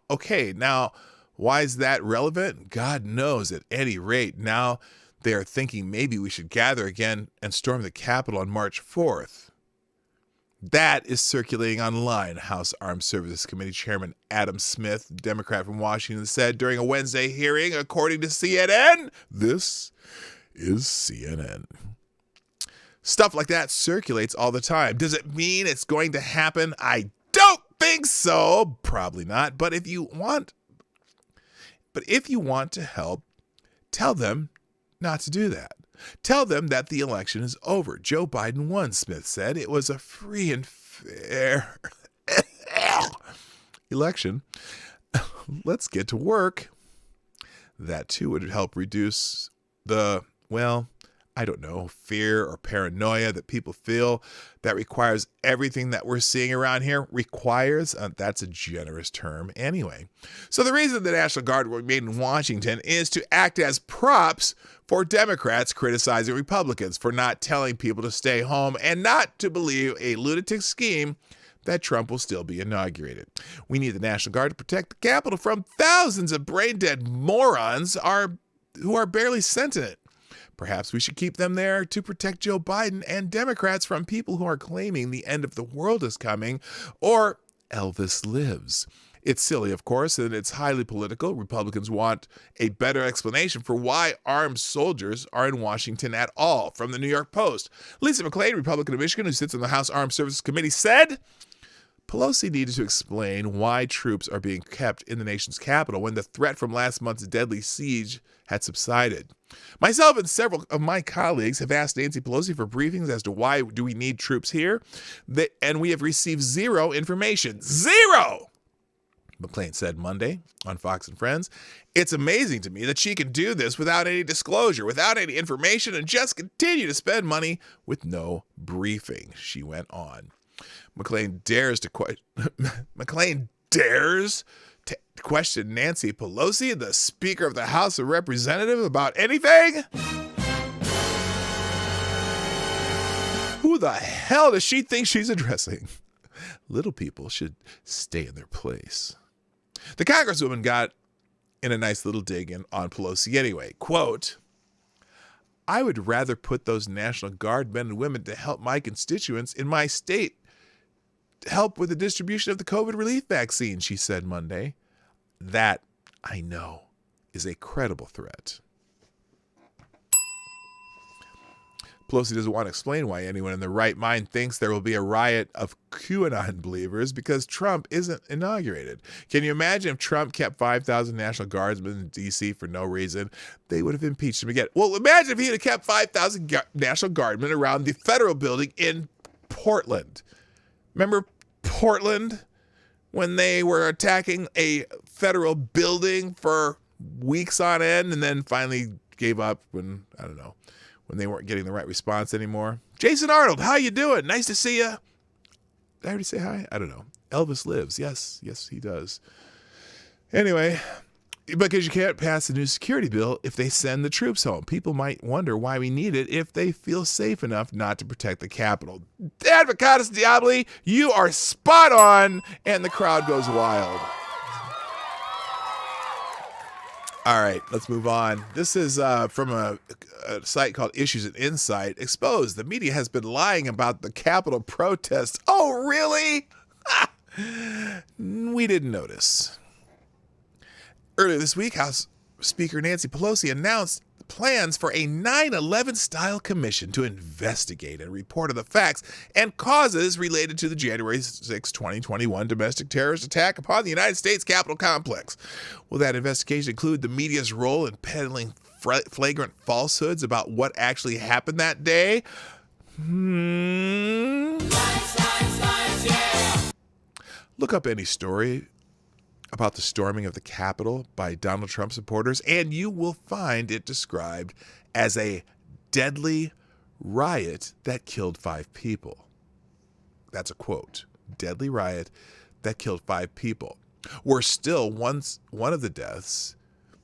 why is that relevant? God knows. At any rate, now they are thinking maybe we should gather again and storm the Capitol on March 4th. That is circulating online. House Armed Services Committee Chairman Adam Smith, Democrat from Washington, said during a Wednesday hearing, according to CNN. This is CNN. Stuff like that circulates all the time. Does it mean it's going to happen? I don't think so. Probably not. But if you want to help, tell them not to do that. Tell them that the election is over. Joe Biden won, Smith said. It was a free and fair election. Let's get to work. That, too, would help reduce the, fear or paranoia that people feel. That requires everything that we're seeing around here. Requires, that's a generous term anyway. So the reason the National Guard remained in Washington is to act as props for Democrats criticizing Republicans for not telling people to stay home and not to believe a lunatic scheme that Trump will still be inaugurated. We need the National Guard to protect the Capitol from thousands of brain-dead morons who are barely sentient. Perhaps we should keep them there to protect Joe Biden and Democrats from people who are claiming the end of the world is coming or Elvis lives. It's silly, of course, and it's highly political. Republicans want a better explanation for why armed soldiers are in Washington at all. From the New York Post, Lisa McClain, Republican of Michigan, who sits on the House Armed Services Committee, said Pelosi needed to explain why troops are being kept in the nation's capital when the threat from last month's deadly siege had subsided. Myself and several of my colleagues have asked Nancy Pelosi for briefings as to why do we need troops here, and we have received zero information. Zero! McClain said Monday on Fox and Friends. It's amazing to me that she can do this without any disclosure, without any information, and just continue to spend money with no briefing, she went on. McClain dares to question Nancy Pelosi, the Speaker of the House of Representatives, about anything? Who the hell does she think she's addressing? Little people should stay in their place. The Congresswoman got in a nice little dig in on Pelosi anyway. Quote, I would rather put those National Guard men and women to help my constituents in my state help with the distribution of the COVID relief vaccine, she said Monday. That, I know, is a credible threat. Pelosi doesn't want to explain why anyone in their right mind thinks there will be a riot of QAnon believers because Trump isn't inaugurated. Can you imagine if Trump kept 5,000 National Guardsmen in D.C. for no reason? They would have impeached him again. Well, imagine if he had kept 5,000 National Guardsmen around the federal building in Portland. Remember Portland? When they were attacking a federal building for weeks on end and then finally gave up when, I don't know, when they weren't getting the right response anymore. Jason Arnold, how you doing? Nice to see you. Did I already say hi? I don't know. Elvis lives. Yes, he does. Anyway, because you can't pass a new security bill if they send the troops home. People might wonder why we need it if they feel safe enough not to protect the Capitol. Advocatus Diaboli, you are spot on, and the crowd goes wild. All right, let's move on. This is from a site called Issues and Insight. Exposed, the media has been lying about the Capitol protests. Oh, really? We didn't notice. Earlier this week, House Speaker Nancy Pelosi announced plans for a 9/11 style commission to investigate and report on the facts and causes related to the January 6, 2021 domestic terrorist attack upon the United States Capitol complex. Will that investigation include the media's role in peddling flagrant falsehoods about what actually happened that day? Look up any story about the storming of the Capitol by Donald Trump supporters, and you will find it described as a deadly riot that killed 5 people. That's a quote. Deadly riot that killed 5 people. Worse still, one of the deaths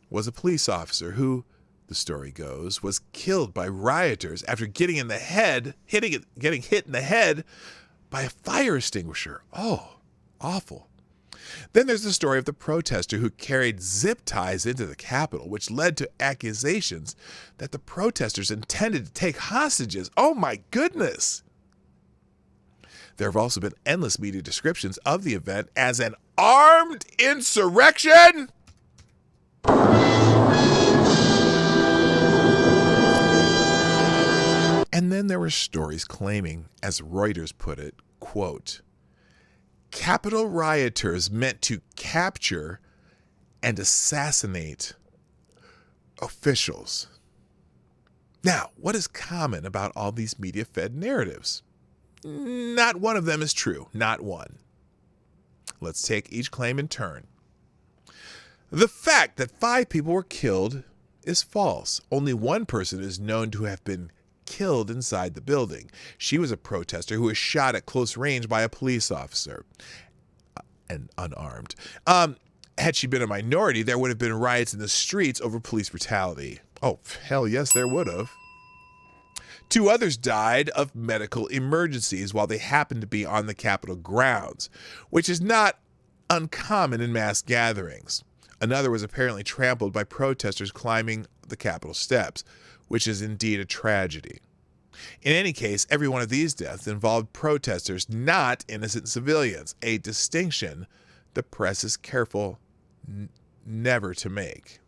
was a police officer who, the story goes, was killed by rioters after getting hit in the head by a fire extinguisher. Oh, awful. Then there's the story of the protester who carried zip ties into the Capitol, which led to accusations that the protesters intended to take hostages. Oh my goodness! There have also been endless media descriptions of the event as an armed insurrection. And then there were stories claiming, as Reuters put it, quote, Capitol rioters meant to capture and assassinate officials. Now, what is common about all these media-fed narratives? Not one of them is true. Not one. Let's take each claim in turn. The fact that 5 people were killed is false. Only one person is known to have been killed inside the building. She was a protester who was shot at close range by a police officer and unarmed. Had she been a minority, there would have been riots in the streets over police brutality. Oh, hell yes, there would have. 2 others died of medical emergencies while they happened to be on the Capitol grounds, which is not uncommon in mass gatherings. Another was apparently trampled by protesters climbing the Capitol steps, which is indeed a tragedy. In any case, every one of these deaths involved protesters, not innocent civilians, a distinction the press is careful never to make.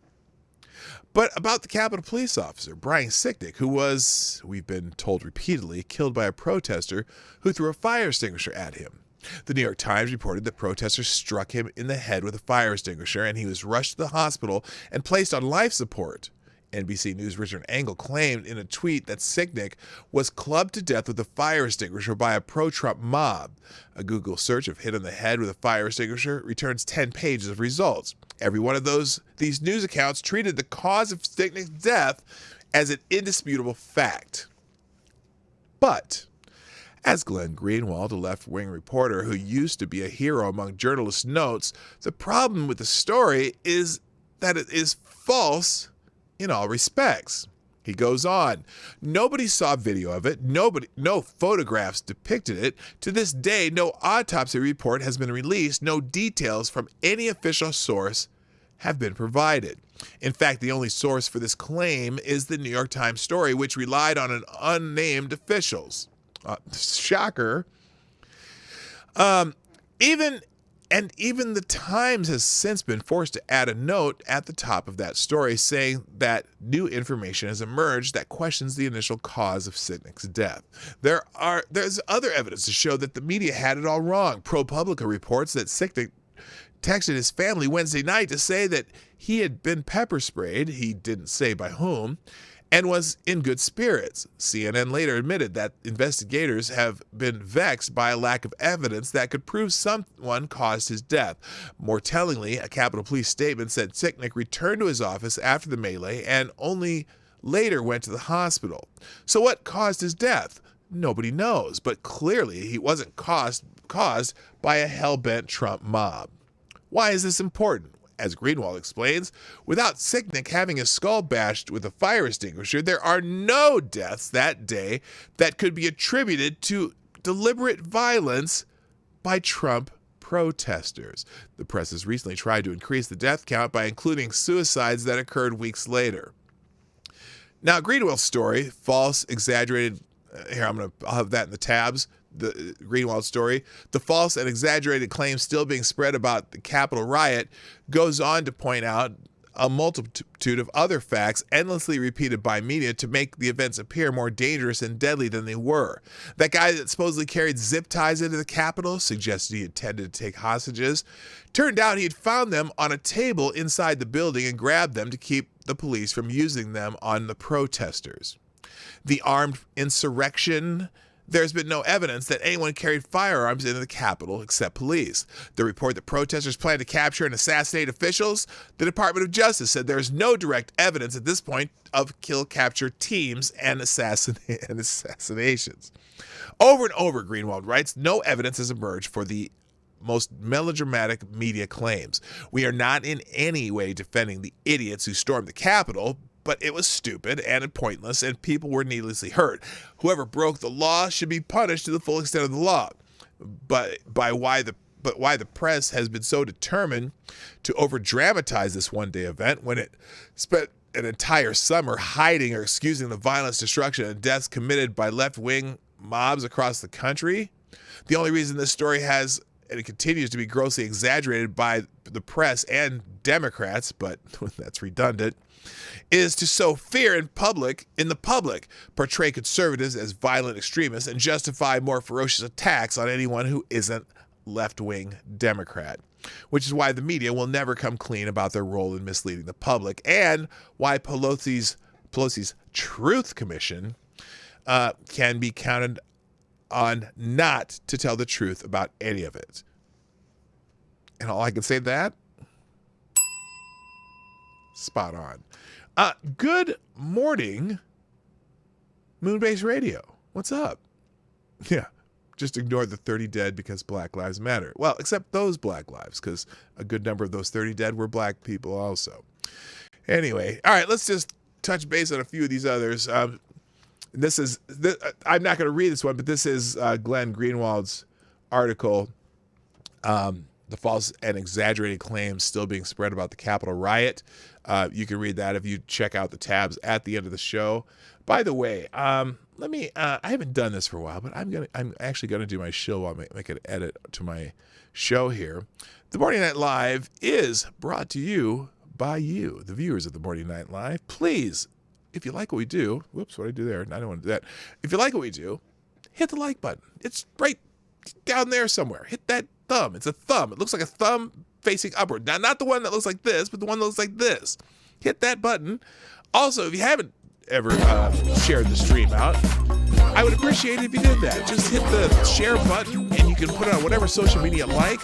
But about the Capitol police officer, Brian Sicknick, who was, we've been told repeatedly, killed by a protester who threw a fire extinguisher at him. The New York Times reported that protesters struck him in the head with a fire extinguisher and he was rushed to the hospital and placed on life support. NBC News' Richard Engel claimed in a tweet that Sicknick was clubbed to death with a fire extinguisher by a pro-Trump mob. A Google search of hit on the head with a fire extinguisher returns 10 pages of results. Every one of these news accounts treated the cause of Sicknick's death as an indisputable fact. But, as Glenn Greenwald, a left-wing reporter who used to be a hero among journalists, notes, the problem with the story is that it is false in all respects. He goes on, nobody saw video of it, no photographs depicted it. To this day, no autopsy report has been released, no details from any official source have been provided. In fact, the only source for this claim is the New York Times story, which relied on an unnamed officials. Shocker. Even And even the Times has since been forced to add a note at the top of that story saying that new information has emerged that questions the initial cause of Sicknick's death. There's other evidence to show that the media had it all wrong. ProPublica reports that Sicknick texted his family Wednesday night to say that he had been pepper sprayed, he didn't say by whom, and was in good spirits. CNN later admitted that investigators have been vexed by a lack of evidence that could prove someone caused his death. More tellingly, a Capitol Police statement said Sicknick returned to his office after the melee and only later went to the hospital. So what caused his death? Nobody knows, but clearly he wasn't caused by a hell-bent Trump mob. Why is this important? As Greenwald explains, without Sicknick having his skull bashed with a fire extinguisher, there are no deaths that day that could be attributed to deliberate violence by Trump protesters. The press has recently tried to increase the death count by including suicides that occurred weeks later. Now, Greenwald's story, false, exaggerated, here, I'll have that in the tabs. The Greenwald story, the false and exaggerated claims still being spread about the Capitol riot, goes on to point out a multitude of other facts endlessly repeated by media to make the events appear more dangerous and deadly than they were. That guy that supposedly carried zip ties into the Capitol suggested he intended to take hostages. Turned out he had found them on a table inside the building and grabbed them to keep the police from using them on the protesters. The armed insurrection, there's been no evidence that anyone carried firearms into the Capitol except police. The report that protesters plan to capture and assassinate officials, the Department of Justice said there is no direct evidence at this point of kill-capture teams and assassinations. Over and over, Greenwald writes, no evidence has emerged for the most melodramatic media claims. We are not in any way defending the idiots who stormed the Capitol, but it was stupid and pointless, and people were needlessly hurt. Whoever broke the law should be punished to the full extent of the law. But why the press has been so determined to over-dramatize this one-day event when it spent an entire summer hiding or excusing the violence, destruction, and deaths committed by left-wing mobs across the country? The only reason this story has, and it continues to be grossly exaggerated by the press and Democrats, but that's redundant, is to sow fear in the public, portray conservatives as violent extremists, and justify more ferocious attacks on anyone who isn't left-wing Democrat. Which is why the media will never come clean about their role in misleading the public, and why Pelosi's Truth Commission can be counted on not to tell the truth about any of it. And all I can say to that, spot on. Good morning, Moonbase Radio. What's up? Yeah, just ignore the 30 dead because Black Lives Matter. Well, except those Black lives, because a good number of those 30 dead were Black people also. Anyway, all right, let's just touch base on a few of these others. I'm not going to read this one, but this is Glenn Greenwald's article, The False and Exaggerated Claims Still Being Spread About the Capitol Riot. You can read that if you check out the tabs at the end of the show. By the way, I haven't done this for a while, but I'm actually gonna do my show while I make an edit to my show here. The Morning Night Live is brought to you by you, the viewers of the Morning Night Live. Please, if you like what we do, whoops, what did I do there? I don't want to do that. If you like what we do, hit the like button. It's right down there somewhere. Hit that thumb. It's a thumb. It looks like a thumb facing upward. Now, not the one that looks like this, but the one that looks like this. Hit that button. Also, if you haven't ever shared the stream out, I would appreciate it if you did that. Just hit the share button, and you can put it on whatever social media you like.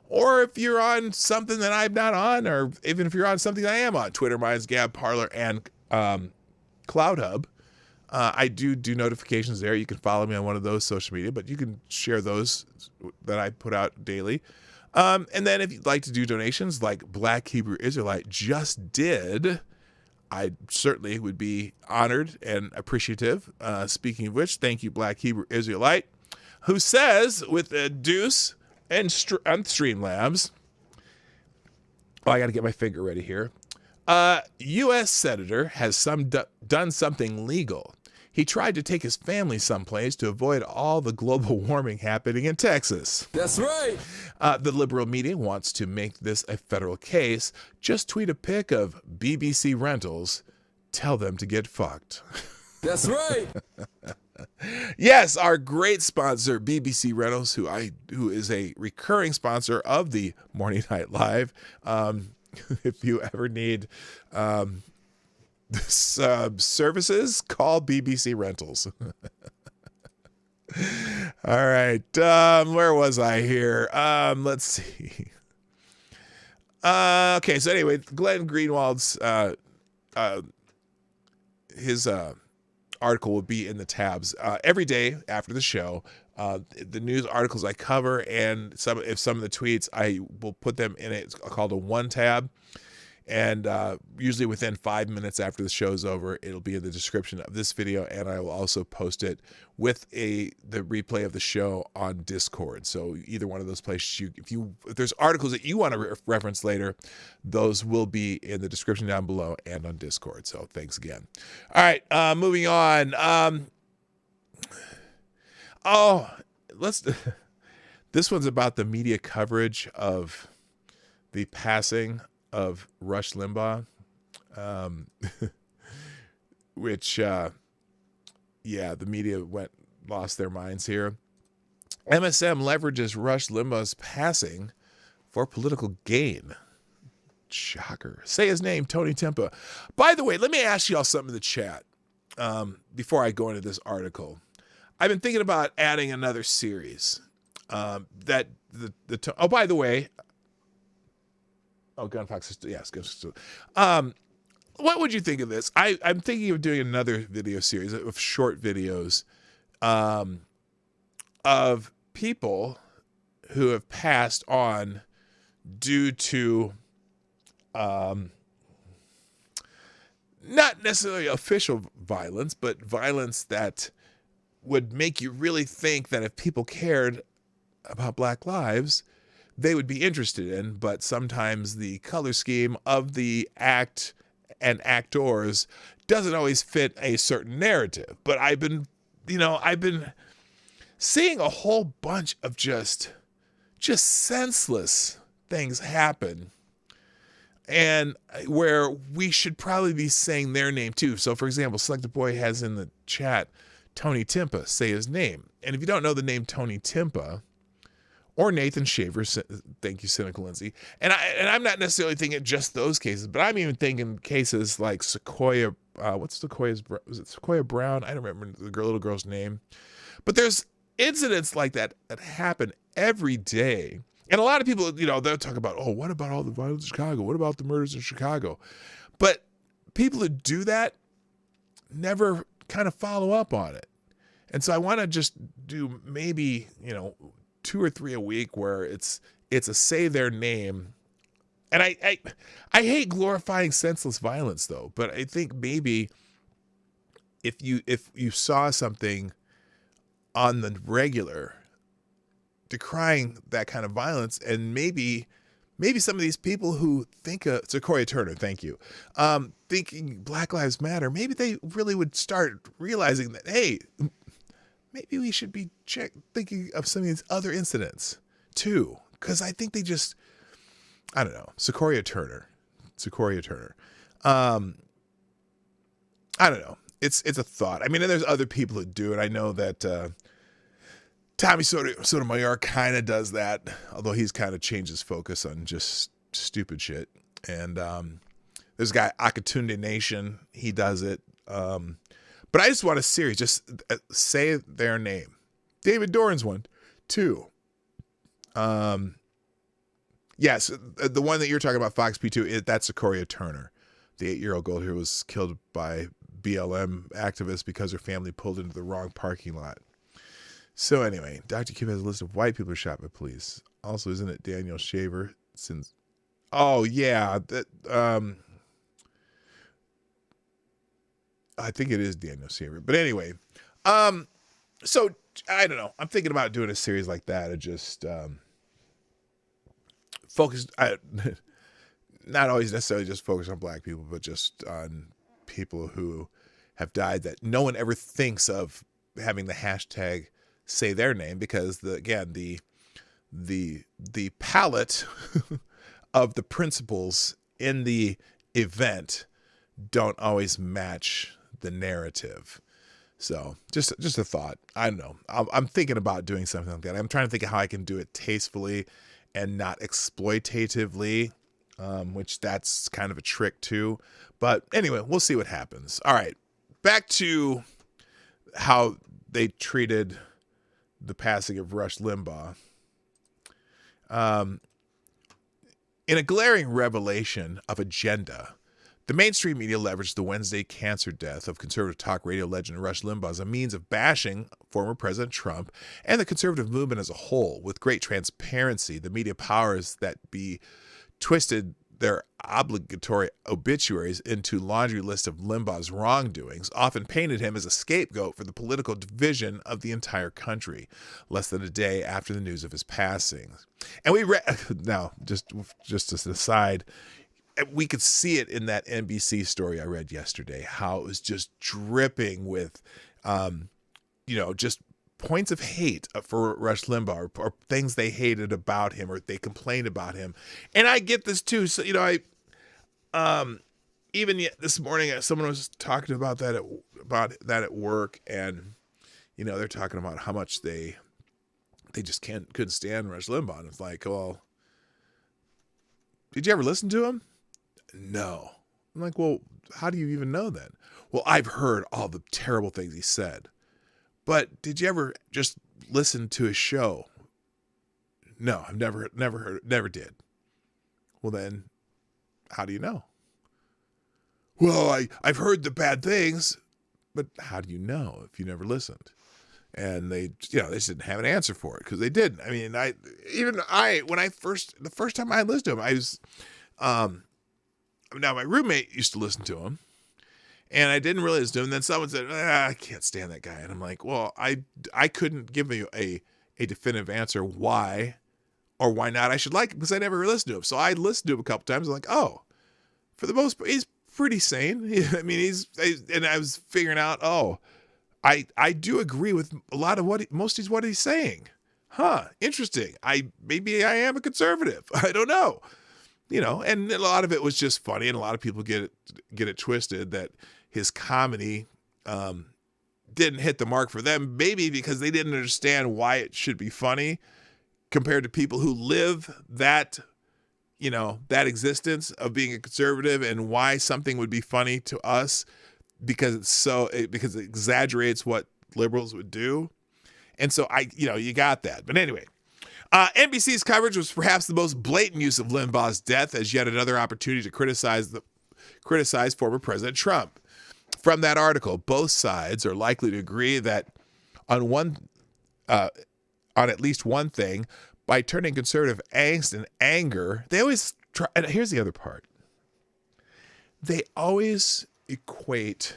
Or if you're on something that I'm not on, or even if you're on something that I am on, Twitter, Minds, Gab, Parler, and CloudHub. I do notifications there. You can follow me on one of those social media, but you can share those that I put out daily. And then if you'd like to do donations like Black Hebrew Israelite just did, I certainly would be honored and appreciative. Speaking of which, thank you, Black Hebrew Israelite, who says with a deuce and on Streamlabs, I got to get my finger ready here. U.S. Senator has done something legal. he tried to take his family someplace to avoid all the global warming happening in Texas. That's right. The liberal media wants to make this a federal case. Just tweet a pic of BBC Rentals. Tell them to get fucked. That's right. Yes, our great sponsor, BBC Rentals, who is a recurring sponsor of the Morning Night Live. If you ever need services, call BBC Rentals. All right, where was I here? Let's see. Okay, so anyway, Glenn Greenwald's his article will be in the tabs every day after the show. The news articles I cover and some of the tweets, I will put them in it's called a one tab. And usually within 5 minutes after the show's over, it'll be in the description of this video, and I will also post it with the replay of the show on Discord. So either one of those places, if there's articles that you want to reference later, those will be in the description down below and on Discord. So thanks again. All right, moving on. This one's about the media coverage of the passing of Rush Limbaugh, which, the media lost their minds here. MSM leverages Rush Limbaugh's passing for political gain. Shocker. Say his name, Tony Timpa. By the way, let me ask y'all something in the chat before I go into this article. I've been thinking about adding another series. By the way, Gunfox, yes. What would you think of this? I'm thinking of doing another video series of short videos of people who have passed on due to not necessarily official violence, but violence that would make you really think that if people cared about Black lives, they would be interested in, but sometimes the color scheme of the act and actors doesn't always fit a certain narrative. But I've been seeing a whole bunch of just senseless things happen, and where we should probably be saying their name too. So for example, Selected Boy has in the chat, Tony Timpa, say his name. And if you don't know the name Tony Timpa, or Nathan Shaver, thank you, Cynical Lindsay. And I'm not necessarily thinking just those cases, but I'm even thinking cases like Sequoia. Was it Sequoia Brown? I don't remember the little girl's name. But there's incidents like that happen every day. And a lot of people, they'll talk about, what about all the violence in Chicago? What about the murders in Chicago? But people who do that never kind of follow up on it. And so I want to just do maybe, 2 or 3 a week where it's a say their name. And I hate glorifying senseless violence though, but I think maybe if you saw something on the regular decrying that kind of violence, and maybe some of these people who think Sequoia Turner, thank you, thinking Black Lives Matter, maybe they really would start realizing that, hey, maybe we should be thinking of some of these other incidents too. Because I think they just, I don't know, Sequoia Turner. I don't know. It's a thought. I mean, and there's other people that do it. I know that Tommy Sotomayor kind of does that, although he's kind of changed his focus on just stupid shit. And there's a guy, Akatunde Nation, he does it. But I just want a series. Just say their name. David Doran's one, too. Yes, the one that you're talking about, Fox P2, that's Sequoia Turner. The 8-year-old girl who was killed by BLM activists because her family pulled into the wrong parking lot. So anyway, Dr. Q has a list of white people who shot by police. Also, isn't it Daniel Shaver? Oh, yeah. I think it is Daniel Shaver. But anyway, so I don't know. I'm thinking about doing a series like that. Just focus, not always necessarily just focus on Black people, but just on people who have died that no one ever thinks of having the hashtag say their name, because the palette of the principles in the event don't always match the narrative. So just a thought. I don't know. I'm thinking about doing something like that. I'm trying to think of how I can do it tastefully and not exploitatively, which that's kind of a trick too. But anyway, we'll see what happens. All right, back to how they treated the passing of Rush Limbaugh. In a glaring revelation of agenda, the mainstream media leveraged the Wednesday cancer death of conservative talk radio legend Rush Limbaugh as a means of bashing former President Trump and the conservative movement as a whole. With great transparency, the media powers that be twisted their obligatory obituaries into laundry list of Limbaugh's wrongdoings, often painted him as a scapegoat for the political division of the entire country, less than a day after the news of his passing. And we read, now, just as an aside, we could see it in that NBC story I read yesterday, how it was just dripping with, just points of hate for Rush Limbaugh, or things they hated about him, or they complained about him. And I get this too. So, even this morning, someone was talking about that at work, and, they're talking about how much they just couldn't stand Rush Limbaugh. And it's like, well, did you ever listen to him? No. I'm like, well, how do you even know that? Well, I've heard all the terrible things he said. But did you ever just listen to his show? No, I've never heard, never did. Well, then how do you know? Well, I've heard the bad things, but how do you know if you never listened? And they just didn't have an answer for it, because they didn't. I mean, the first time I listened to him, I was, now my roommate used to listen to him, and I didn't really listen to him. And then someone said, I can't stand that guy. And I'm like, well, I couldn't give you a definitive answer why or why not I should like him, because I never listened to him. So I listened to him a couple times. I'm like, oh, for the most part, he's pretty sane. I mean, and I was figuring out, I do agree with a lot of what he's saying. Huh, interesting. Maybe I am a conservative. I don't know. And a lot of it was just funny, and a lot of people get it twisted that his comedy didn't hit the mark for them, maybe because they didn't understand why it should be funny compared to people who live that existence of being a conservative, and why something would be funny to us because it exaggerates what liberals would do. And so you got that. But anyway, NBC's coverage was perhaps the most blatant use of Limbaugh's death as yet another opportunity to criticize former President Trump. From that article, both sides are likely to agree that on at least one thing, by turning conservative angst and anger, they always try. And here's the other part: they always equate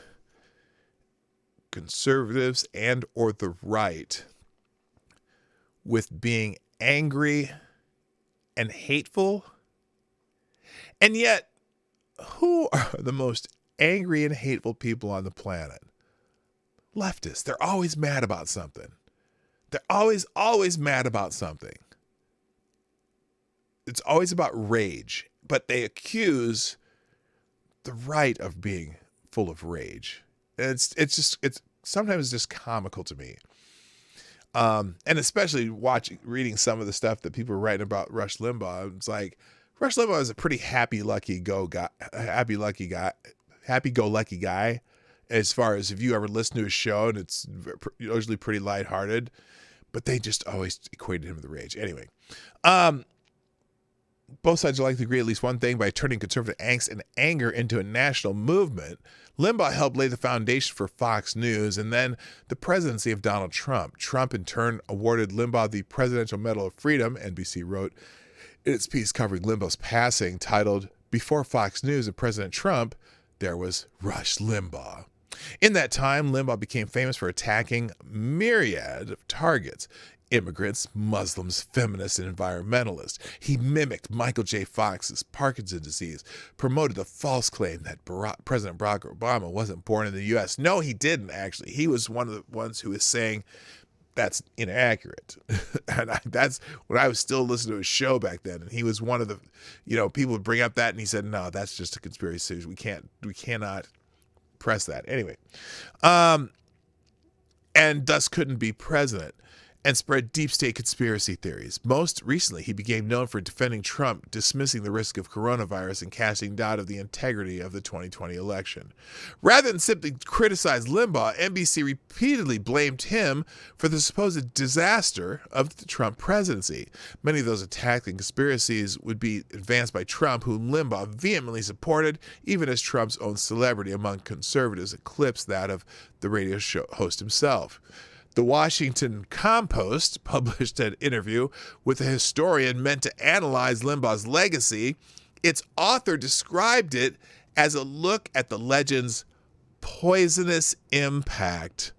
conservatives and or the right with being angry and hateful. And yet, who are the most angry and hateful people on the planet? Leftists. They're always mad about something. They're always mad about something. It's always about rage, but they accuse the right of being full of rage. And it's sometimes just comical to me. And especially reading some of the stuff that people are writing about Rush Limbaugh. It's like, Rush Limbaugh is a pretty happy-go-lucky guy, as far as if you ever listen to his show, and it's usually pretty lighthearted, but they just always equated him with the rage. Anyway, both sides are likely to agree at least one thing: by turning conservative angst and anger into a national movement, Limbaugh helped lay the foundation for Fox News and then the presidency of Donald Trump. Trump, in turn, awarded Limbaugh the Presidential Medal of Freedom, NBC wrote in its piece covering Limbaugh's passing, titled, "Before Fox News and President Trump, there was Rush Limbaugh." In that time, Limbaugh became famous for attacking myriad of targets, immigrants, Muslims, feminists, and environmentalists. He mimicked Michael J. Fox's Parkinson's disease, promoted the false claim that President Barack Obama wasn't born in the U.S. No, he didn't, actually. He was one of the ones who was saying that's inaccurate. And that's when I was still listening to his show back then. And he was one of the, people would bring up that and he said, no, that's just a conspiracy theory. We cannot press that. Anyway, and thus couldn't be president, and spread deep state conspiracy theories. Most recently, he became known for defending Trump, dismissing the risk of coronavirus, and casting doubt of the integrity of the 2020 election. Rather than simply criticize Limbaugh, NBC repeatedly blamed him for the supposed disaster of the Trump presidency. Many of those attacks and conspiracies would be advanced by Trump, whom Limbaugh vehemently supported, even as Trump's own celebrity among conservatives eclipsed that of the radio show host himself. The Washington Compost published an interview with a historian meant to analyze Limbaugh's legacy. Its author described it as a look at the legend's poisonous impact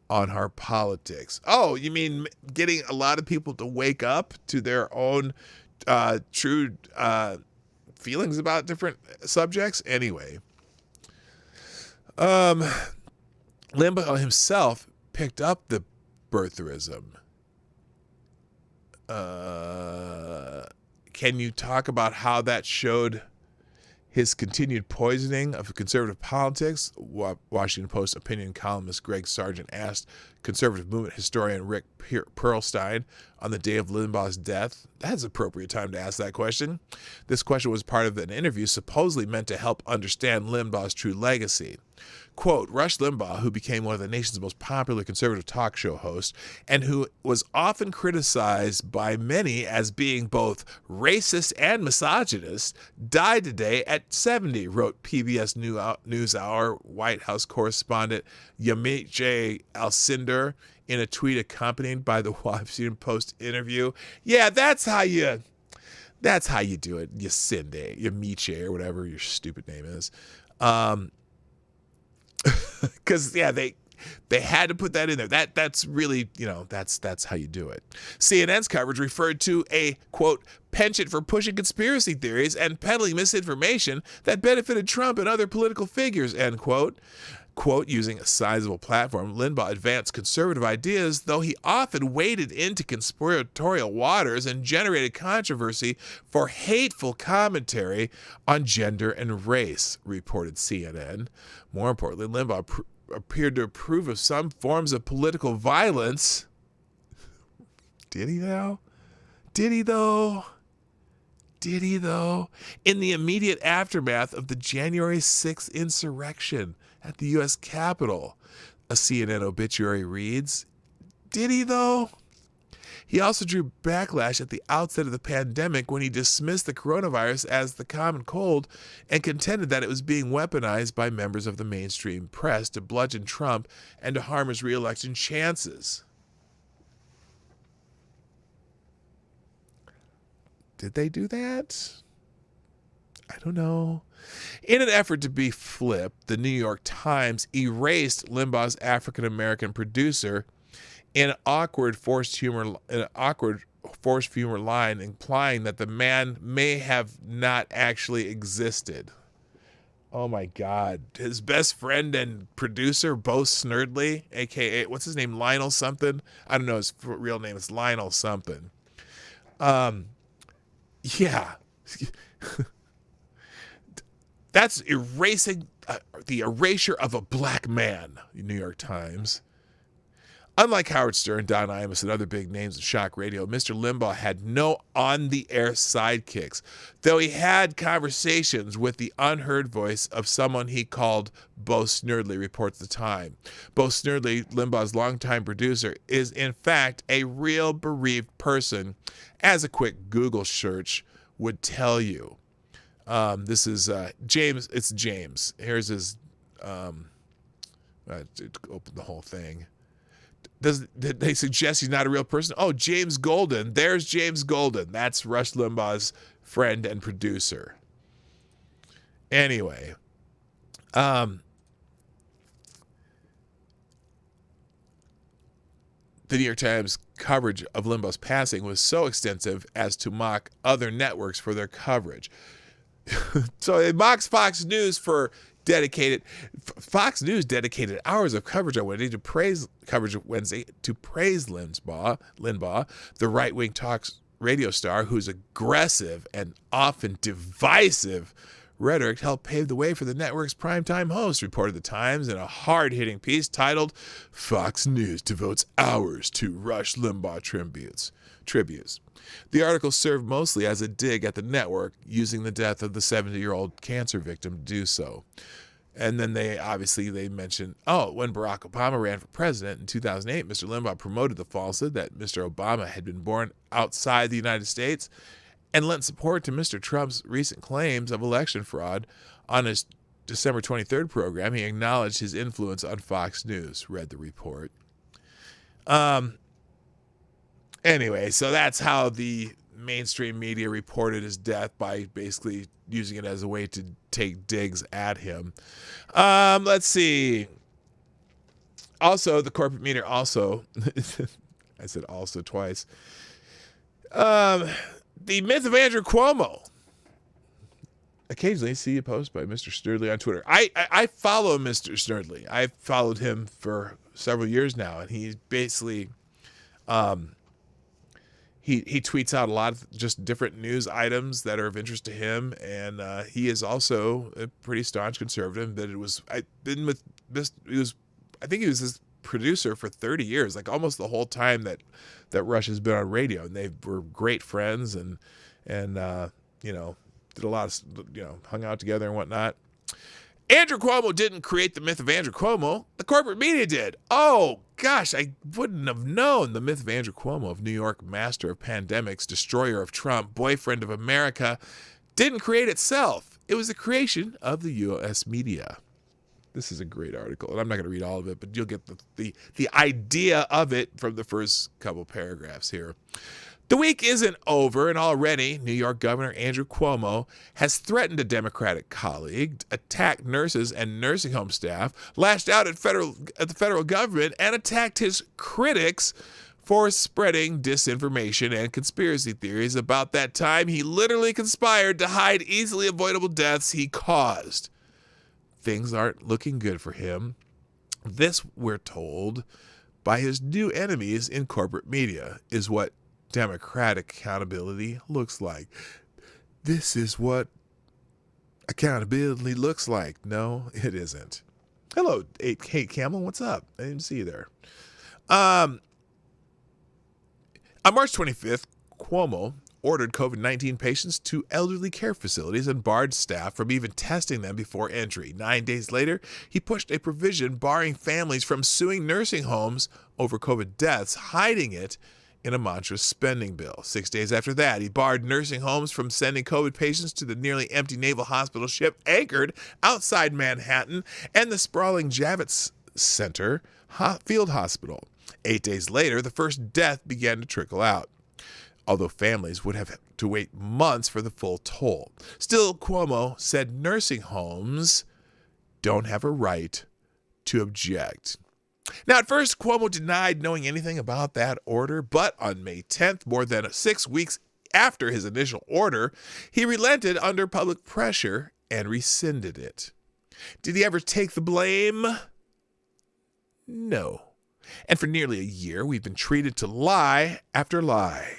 on our politics. Oh, you mean getting a lot of people to wake up to their own true feelings about different subjects? Anyway, Limbaugh himself picked up the birtherism. Can you talk about how that showed his continued poisoning of conservative politics? Washington Post opinion columnist Greg Sargent asked conservative movement historian Rick Perlstein on the day of Limbaugh's death. That's an appropriate time to ask that question. This question was part of an interview supposedly meant to help understand Limbaugh's true legacy. Quote, Rush Limbaugh, who became one of the nation's most popular conservative talk show hosts and who was often criticized by many as being both racist and misogynist, died today at 70, wrote PBS NewsHour White House correspondent Yamiche Alcindor in a tweet accompanied by the Washington Post interview. Yeah, that's how you do it, Yamiche, or whatever your stupid name is. Because they had to put that in there. That's really, that's how you do it. CNN's coverage referred to a, quote, penchant for pushing conspiracy theories and peddling misinformation that benefited Trump and other political figures, end quote. Quote, using a sizable platform, Limbaugh advanced conservative ideas, though he often waded into conspiratorial waters and generated controversy for hateful commentary on gender and race, reported CNN. More importantly, Limbaugh appeared to approve of some forms of political violence. Did he now? Did he though? In the immediate aftermath of the January 6th insurrection at the U.S. Capitol, a CNN obituary reads. Did he though? He also drew backlash at the outset of the pandemic when he dismissed the coronavirus as the common cold and contended that it was being weaponized by members of the mainstream press to bludgeon Trump and to harm his re-election chances. Did they do that? I don't know. In an effort to be flipped, the New York Times erased Limbaugh's African-American producer in an awkward forced humor line, implying that the man may have not actually existed. Oh my God. His best friend and producer, Bo Snerdley, aka, what's his name, Lionel something? I don't know his real name. It's Lionel something. Yeah. That's erasing the erasure of a black man, New York Times. Unlike Howard Stern, Don Imus, and other big names of shock radio, Mr. Limbaugh had no on-the-air sidekicks, though he had conversations with the unheard voice of someone he called Bo Snerdley, reports The Time. Bo Snerdley, Limbaugh's longtime producer, is in fact a real bereaved person, as a quick Google search would tell you. This is James. It's James. Here's his. Open the whole thing. Did they suggest he's not a real person? Oh, James Golden. There's James Golden. That's Rush Limbaugh's friend and producer. Anyway, the New York Times coverage of Limbaugh's passing was so extensive as to mock other networks for their coverage. So it mocks Fox News for Fox News dedicated hours of coverage on Wednesday to praise Limbaugh, the right-wing talk radio star whose aggressive and often divisive rhetoric helped pave the way for the network's primetime host, reported the Times in a hard-hitting piece titled "Fox News Devotes Hours to Rush Limbaugh Tributes." The article served mostly as a dig at the network, using the death of the 70-year-old cancer victim to do so. And then they mentioned, when Barack Obama ran for president in 2008, Mr. Limbaugh promoted the falsehood that Mr. Obama had been born outside the United States and lent support to Mr. Trump's recent claims of election fraud. On his December 23rd program, he acknowledged his influence on Fox News, read the report. Anyway, so that's how the mainstream media reported his death, by basically using it as a way to take digs at him. Let's see. Also, the corporate media also, I said also twice. The myth of Andrew Cuomo. Occasionally see a post by Mr. Snerdley on Twitter. I follow Mr. Snerdley. I've followed him for several years now, and he basically he tweets out a lot of just different news items that are of interest to him, and he is also a pretty staunch conservative. But I think he was his producer for 30 years, like almost the whole time that Rush has been on radio, and they were great friends, and did a lot of, hung out together and whatnot. Andrew Cuomo didn't create the myth of Andrew Cuomo. The corporate media did. Oh, gosh, I wouldn't have known. The myth of Andrew Cuomo, of New York, master of pandemics, destroyer of Trump, boyfriend of America, didn't create itself. It was the creation of the U.S. media. This is a great article, and I'm not going to read all of it, but you'll get the idea of it from the first couple paragraphs here. The week isn't over, and already New York Governor Andrew Cuomo has threatened a Democratic colleague, attacked nurses and nursing home staff, lashed out at the federal government, and attacked his critics for spreading disinformation and conspiracy theories about that time he literally conspired to hide easily avoidable deaths he caused. Things aren't looking good for him. This, we're told, by his new enemies in corporate media, is what democratic accountability looks like. This is what accountability looks like. No, it isn't. Hello, Kate Camel. What's up? I didn't see you there. On March 25th, Cuomo ordered COVID-19 patients to elderly care facilities and barred staff from even testing them before entry. 9 days later, he pushed a provision barring families from suing nursing homes over COVID deaths, hiding it in a monstrous spending bill. 6 days after that, he barred nursing homes from sending COVID patients to the nearly empty Naval Hospital ship anchored outside Manhattan and the sprawling Javits Center Field Hospital. 8 days later, the first death began to trickle out, although families would have to wait months for the full toll. Still, Cuomo said nursing homes don't have a right to object. Now, at first, Cuomo denied knowing anything about that order, but on May 10th, more than 6 weeks after his initial order, he relented under public pressure and rescinded it. Did he ever take the blame? No. And for nearly a year, we've been treated to lie after lie.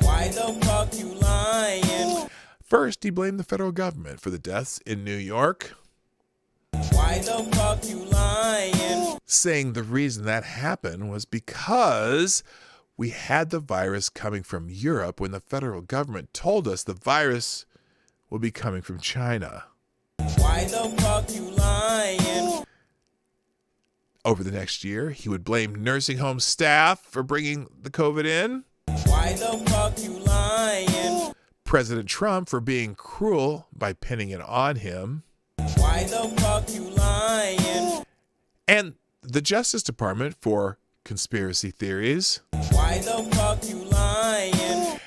Why the fuck you lying? First, he blamed the federal government for the deaths in New York. Why the fuck you lying? Saying the reason that happened was because we had the virus coming from Europe when the federal government told us the virus will be coming from China. Why the fuck you lying? Over the next year, he would blame nursing home staff for bringing the COVID in. Why the fuck you lying? President Trump for being cruel by pinning it on him. Why the fuck you lying? And the Justice Department for conspiracy theories. Why the fuck you lying?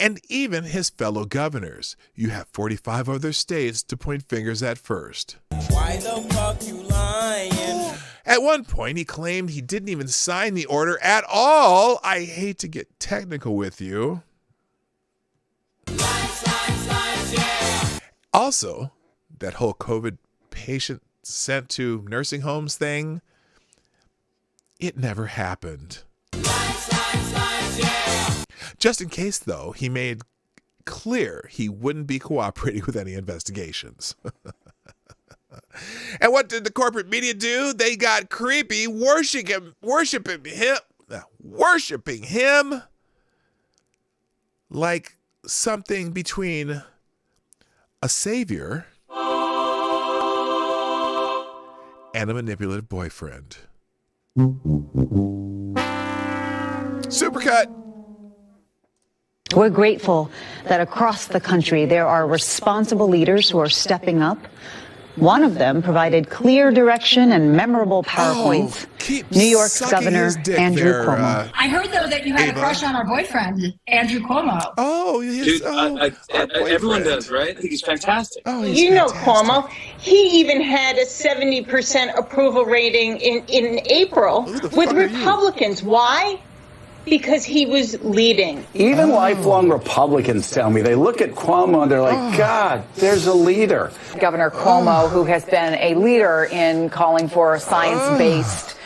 And even his fellow governors. You have 45 other states to point fingers at first. Why the fuck you lying? At one point, he claimed he didn't even sign the order at all. I hate to get technical with you. Also, that whole COVID patient sent to nursing homes thing, it never happened. Just in case, though, he made clear he wouldn't be cooperating with any investigations. And what did the corporate media do? They got creepy, worshiping him like something between a savior and a manipulative boyfriend. Supercut. We're grateful that across the country there are responsible leaders who are stepping up. One of them provided clear direction and memorable PowerPoints. New York's Governor Andrew Cuomo. I heard, though, that you had a crush on our boyfriend, Andrew Cuomo. Oh, dude, everyone does, right? I think he's fantastic. Oh, he's you know fantastic. Cuomo. He even had a 70% approval rating in April with Republicans. Why? Because he was leading. Even lifelong Republicans tell me, they look at Cuomo and they're like, God, there's a leader. Governor Cuomo, who has been a leader in calling for science-based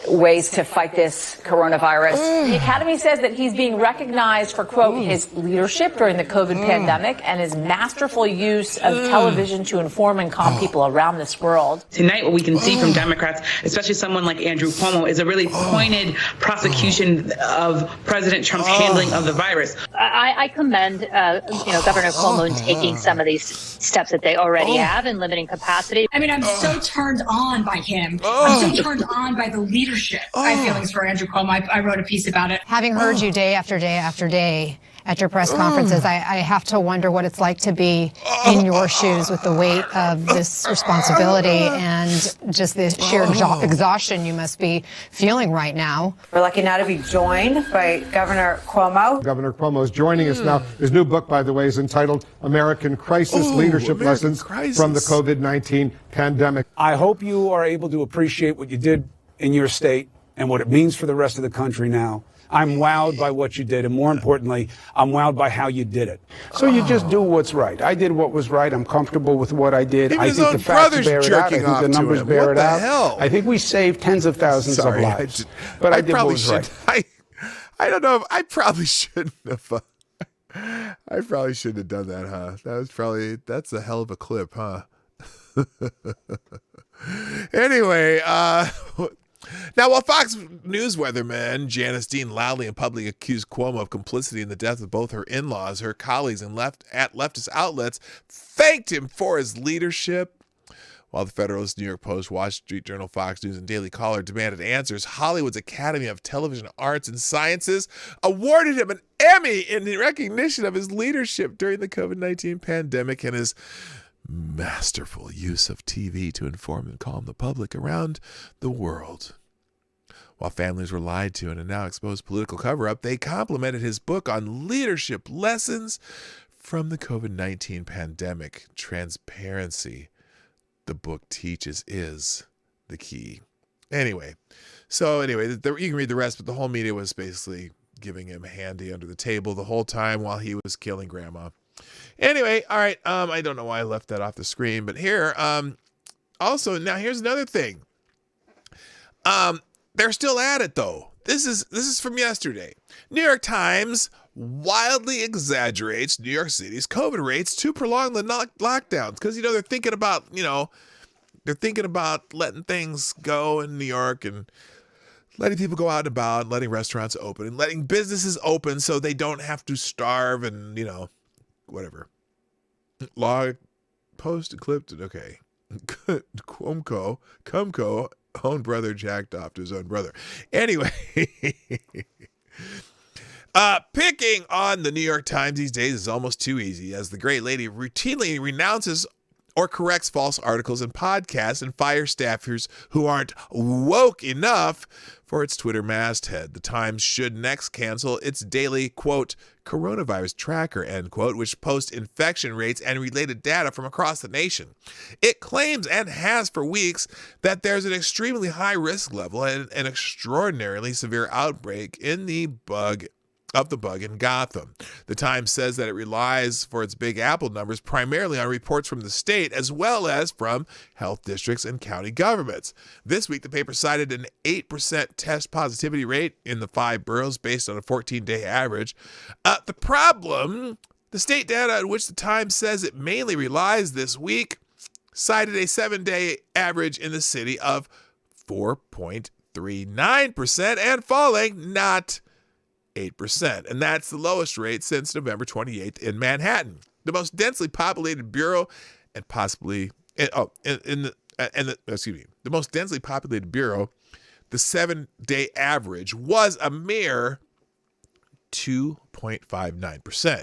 ways to fight this coronavirus. The Academy says that he's being recognized for, quote, his leadership during the COVID pandemic and his masterful use of television to inform and calm people around this world. Tonight, what we can see from Democrats, especially someone like Andrew Cuomo, is a really pointed prosecution of President Trump's handling of the virus. I commend, Governor Cuomo in taking some of these steps that they already have in limiting capacity. I mean, I'm so turned on by him. I'm so turned on by the leadership. I have feelings for Andrew Cuomo. I wrote a piece about it. Having heard you day after day after day at your press conferences, I have to wonder what it's like to be in your shoes with the weight of this responsibility and just the sheer exhaustion you must be feeling right now. We're lucky now to be joined by Governor Cuomo. Governor Cuomo is joining us now. His new book, by the way, is entitled American Crisis Leadership Lessons from the COVID-19 Pandemic. I hope you are able to appreciate what you did in your state and what it means for the rest of the country now. I'm wowed by what you did, and more importantly, I'm wowed by how you did it. So you just do what's right. I did what was right. I'm comfortable with what I did. I think the facts bear it out. I think the numbers bear it out. Hell? I think we saved tens of thousands of lives. But I did what was right. I don't know if I probably shouldn't have. I probably shouldn't have done that, huh? That's a hell of a clip, huh? Anyway, now, while Fox News weatherman Janice Dean loudly and publicly accused Cuomo of complicity in the death of both her in-laws, her colleagues and leftist outlets thanked him for his leadership. While the Federalist, New York Post, Wall Street Journal, Fox News, and Daily Caller demanded answers, Hollywood's Academy of Television Arts and Sciences awarded him an Emmy in recognition of his leadership during the COVID-19 pandemic and his masterful use of TV to inform and calm the public around the world. While families were lied to in a now exposed political cover-up, they complimented his book on leadership lessons from the COVID-19 pandemic. Transparency, the book teaches, is the key. Anyway, you can read the rest, but the whole media was basically giving him a handy under the table the whole time while he was killing grandma. Anyway, all right, I don't know why I left that off the screen, but here, also, now here's another thing. They're still at it, though. This is from yesterday. New York Times wildly exaggerates New York City's COVID rates to prolong the lockdowns because, they're thinking about letting things go in New York and letting people go out and about and letting restaurants open and letting businesses open so they don't have to starve and, whatever. Log, post, and clipped it. Okay. Cumco, own brother jacked off to his own brother. Anyway, picking on the New York Times these days is almost too easy, as the great lady routinely renounces or corrects false articles and podcasts and fires staffers who aren't woke enough for its Twitter masthead. The Times should next cancel its daily, quote, coronavirus tracker, end quote, which posts infection rates and related data from across the nation. It claims, and has for weeks, that there's an extremely high risk level and an extraordinarily severe outbreak in the bug in Gotham. The Times says that it relies for its Big Apple numbers primarily on reports from the state as well as from health districts and county governments. This week, the paper cited an 8% test positivity rate in the 5 boroughs based on a 14-day average. The problem, the state data on which the Times says it mainly relies this week, cited a 7-day average in the city of 4.39% and falling, not 8%, and that's the lowest rate since November 28th in Manhattan, the most densely populated borough, and possibly the most densely populated borough. The 7-day average was a mere 2.59%.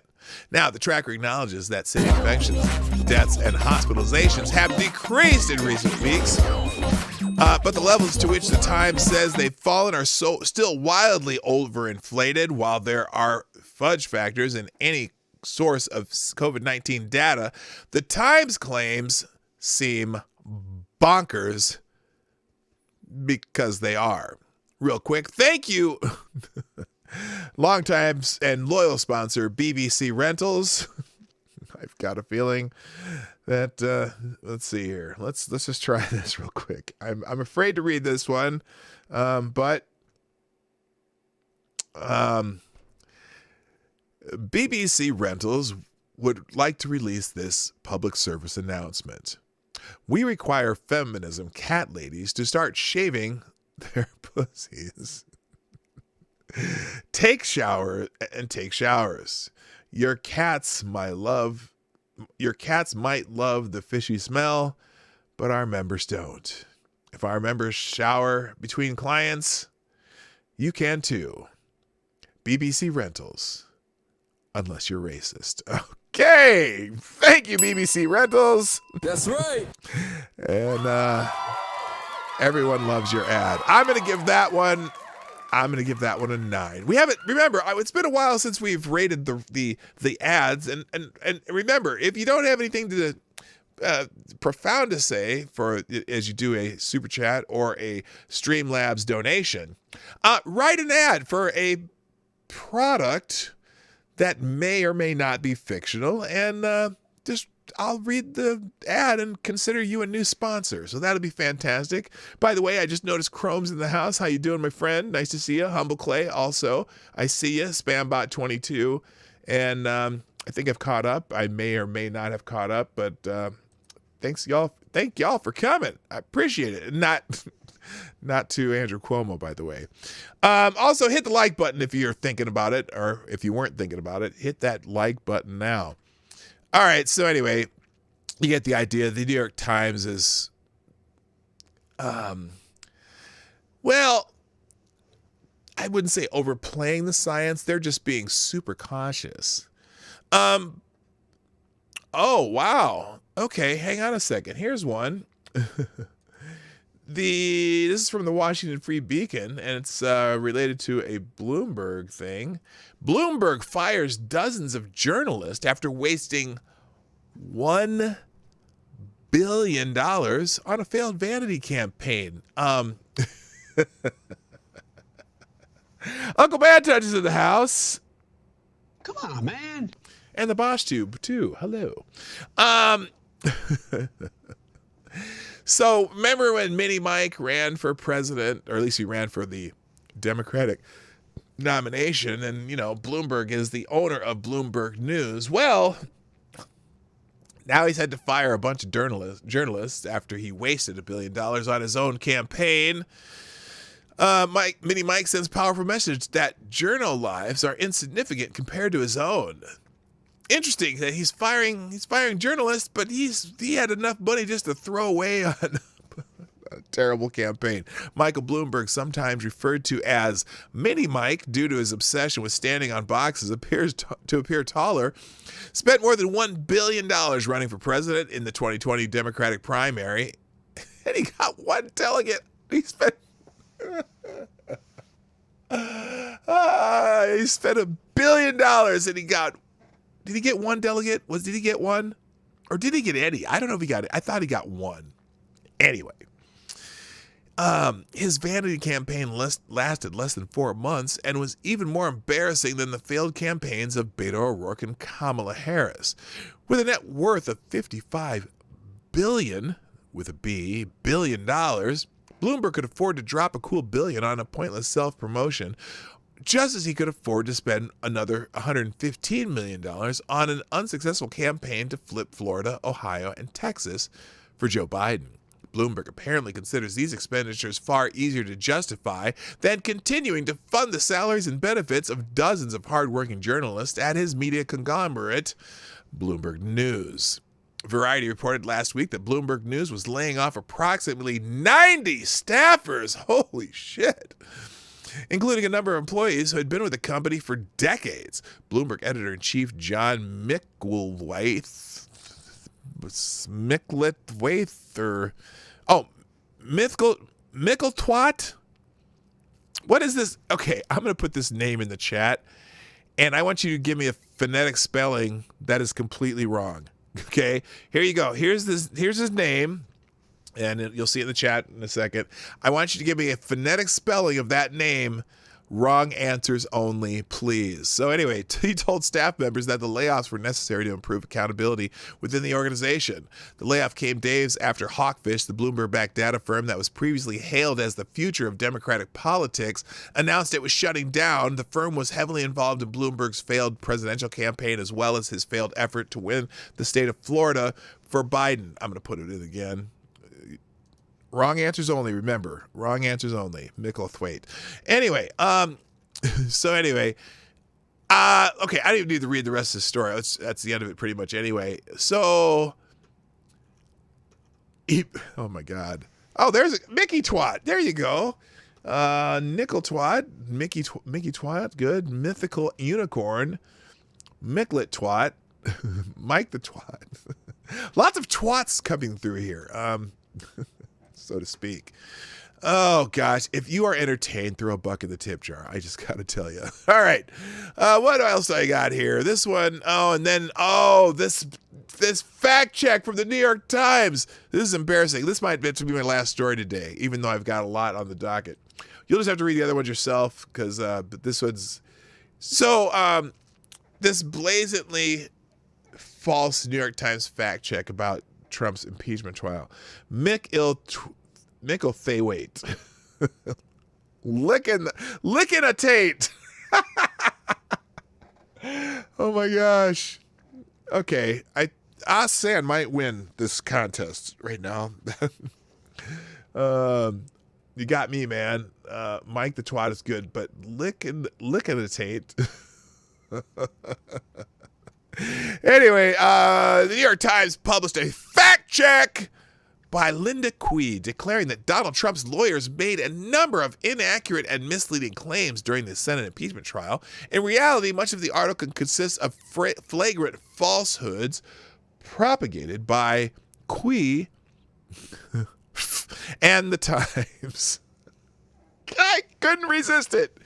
Now, the tracker acknowledges that city infections, deaths, and hospitalizations have decreased in recent weeks, but the levels to which the Times says they've fallen are still wildly overinflated. While there are fudge factors in any source of COVID-19 data, the Times claims seem bonkers because they are. Real quick, thank you, longtime and loyal sponsor BBC Rentals. I've got a feeling that let's see here. Let's just try this real quick. I'm afraid to read this one, but BBC Rentals would like to release this public service announcement. We require feminism cat ladies to start shaving their pussies. Take showers. Your cats might love the fishy smell, but our members don't. If our members shower between clients, you can too. BBC Rentals, unless you're racist. Okay, thank you, BBC Rentals. That's right. And everyone loves your ad. I'm gonna give that one a 9. We haven't, remember, it's been a while since we've rated the ads, and remember, if you don't have anything to profound to say for as you do a super chat or a Streamlabs donation, write an ad for a product that may or may not be fictional, and I'll read the ad and consider you a new sponsor. So that'll be fantastic. By the way, I just noticed Chrome's in the house. How you doing, my friend? Nice to see you. Humble Clay also. I see you. Spambot22. And I think I've caught up. I may or may not have caught up, but thank y'all for coming. I appreciate it. Not to Andrew Cuomo, by the way. Also, hit the like button if you're thinking about it, or if you weren't thinking about it, hit that like button now. All right, so anyway, you get the idea. The New York Times is, well, I wouldn't say overplaying the science. They're just being super cautious. Oh, wow. Okay, hang on a second. Here's one. This is from the Washington Free Beacon, and it's related to a Bloomberg thing. Bloomberg fires dozens of journalists after wasting $1 billion on a failed vanity campaign. Uncle Bad Touch is in the house. Come on, man. And the Bosch Tube, too. Hello. So remember when Mini Mike ran for president, or at least he ran for the Democratic nomination, and, you know, Bloomberg is the owner of Bloomberg News. Well, now he's had to fire a bunch of journalists after he wasted $1 billion on his own campaign. Mini Mike sends powerful message that journal lives are insignificant compared to his own. Interesting that he's firing journalists, but he had enough money just to throw away on terrible campaign. Michael Bloomberg, sometimes referred to as Mini Mike due to his obsession with standing on boxes, appears to appear taller, spent more than $1 billion running for president in the 2020 Democratic primary, and he got one delegate. He spent $1 billion and he got, did he get one delegate? Did he get one? Or did he get any? I don't know if he got it. I thought he got one. Anyway, his vanity campaign lasted less than 4 months and was even more embarrassing than the failed campaigns of Beto O'Rourke and Kamala Harris. With a net worth of $55 billion, with a B, $billion, Bloomberg could afford to drop a cool billion on a pointless self-promotion, just as he could afford to spend another $115 million on an unsuccessful campaign to flip Florida, Ohio, and Texas for Joe Biden. Bloomberg apparently considers these expenditures far easier to justify than continuing to fund the salaries and benefits of dozens of hardworking journalists at his media conglomerate, Bloomberg News. Variety reported last week that Bloomberg News was laying off approximately 90 staffers. Holy shit. Including a number of employees who had been with the company for decades. Bloomberg editor-in-chief John Micklethwaite, Micklethwaite? What is this? Okay, I'm going to put this name in the chat, and I want you to give me a phonetic spelling that is completely wrong. Okay, here you go. Here's his name, and you'll see it in the chat in a second. I want you to give me a phonetic spelling of that name. Wrong answers only, please. So anyway, he told staff members that the layoffs were necessary to improve accountability within the organization. The layoff came days after Hawkfish, the Bloomberg-backed data firm that was previously hailed as the future of Democratic politics, announced it was shutting down. The firm was heavily involved in Bloomberg's failed presidential campaign as well as his failed effort to win the state of Florida for Biden. I'm going to put it in again. Wrong answers only, remember. Wrong answers only. Micklethwaite. Anyway, okay, I don't even need to read the rest of the story. That's the end of it pretty much anyway. So, oh my God. Oh, there's a Mickey Twat. There you go. Nickel Twat. Mickey Twat. Good. Mythical Unicorn. Micklet Twat. Mike the Twat. Lots of twats coming through here. So to speak. Oh, gosh. If you are entertained, throw a buck in the tip jar. I just got to tell you. All right. What else I got here? This one. Oh, and then, this fact check from the New York Times. This is embarrassing. This might be my last story today, even though I've got a lot on the docket. You'll just have to read the other ones yourself, because this one's... So, this blatantly false New York Times fact check about Trump's impeachment trial. Micklethwaite. Licking a taint. Oh my gosh. Okay. Sand might win this contest right now. You got me, man. Mike the Twat is good, but licking a taint. Anyway, the New York Times published a fact check by Linda Quee declaring that Donald Trump's lawyers made a number of inaccurate and misleading claims during the Senate impeachment trial. In reality, much of the article consists of flagrant falsehoods propagated by Quee and the Times. I couldn't resist it.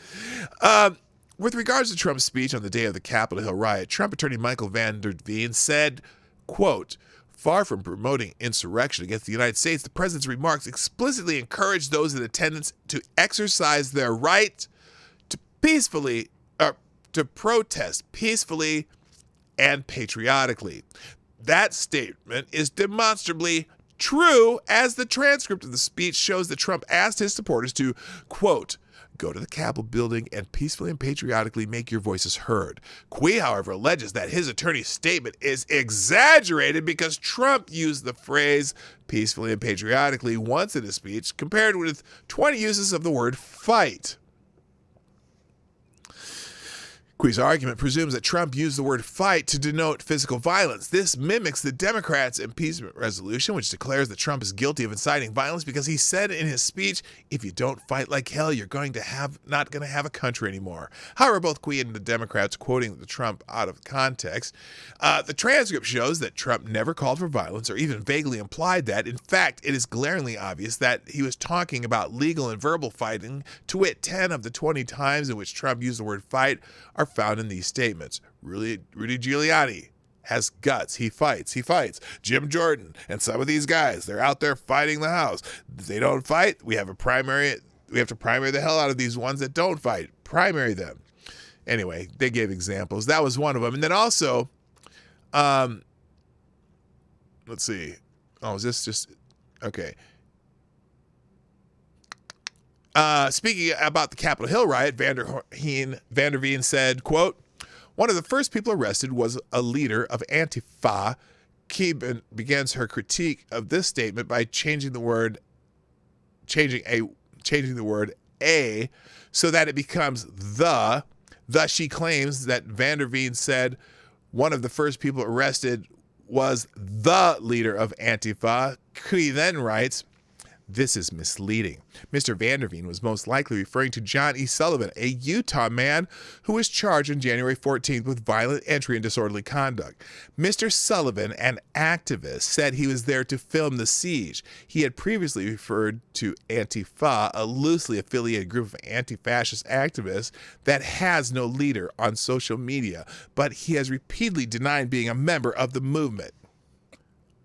With regards to Trump's speech on the day of the Capitol Hill riot, Trump attorney Michael Van Der Veen said, quote, "Far from promoting insurrection against the United States, the president's remarks explicitly encouraged those in attendance to exercise their right to protest peacefully and patriotically. That statement is demonstrably true, as the transcript of the speech shows that Trump asked his supporters to, quote, go to the Capitol building and peacefully and patriotically make your voices heard. Quee, however, alleges that his attorney's statement is exaggerated because Trump used the phrase peacefully and patriotically once in his speech, compared with 20 uses of the word fight. Quee's argument presumes that Trump used the word fight to denote physical violence. This mimics the Democrats' impeachment resolution, which declares that Trump is guilty of inciting violence because he said in his speech, if you don't fight like hell, you're not going to have a country anymore. However, both Quee and the Democrats quoting the Trump out of context. The transcript shows that Trump never called for violence or even vaguely implied that. In fact, it is glaringly obvious that he was talking about legal and verbal fighting. To wit, 10 of the 20 times in which Trump used the word fight are found in these statements. Rudy Giuliani has guts. He fights. Jim Jordan and some of these guys, they're out there fighting the House. If they don't fight, we have to primary the hell out of these ones that don't fight. Primary them. Anyway, they gave examples. That was one of them. And then also, let's see. Oh, is this just, okay. Speaking about the Capitol Hill riot, Vander Veen said, quote, one of the first people arrested was a leader of Antifa. Key begins her critique of this statement by changing the word a so that it becomes the. Thus, she claims that Vander Veen said one of the first people arrested was the leader of Antifa. Key then writes, this is misleading. Mr. Vander Veen was most likely referring to John E. Sullivan, a Utah man who was charged on January 14th with violent entry and disorderly conduct. Mr. Sullivan, an activist, said he was there to film the siege. He had previously referred to Antifa, a loosely affiliated group of anti-fascist activists that has no leader on social media, but he has repeatedly denied being a member of the movement.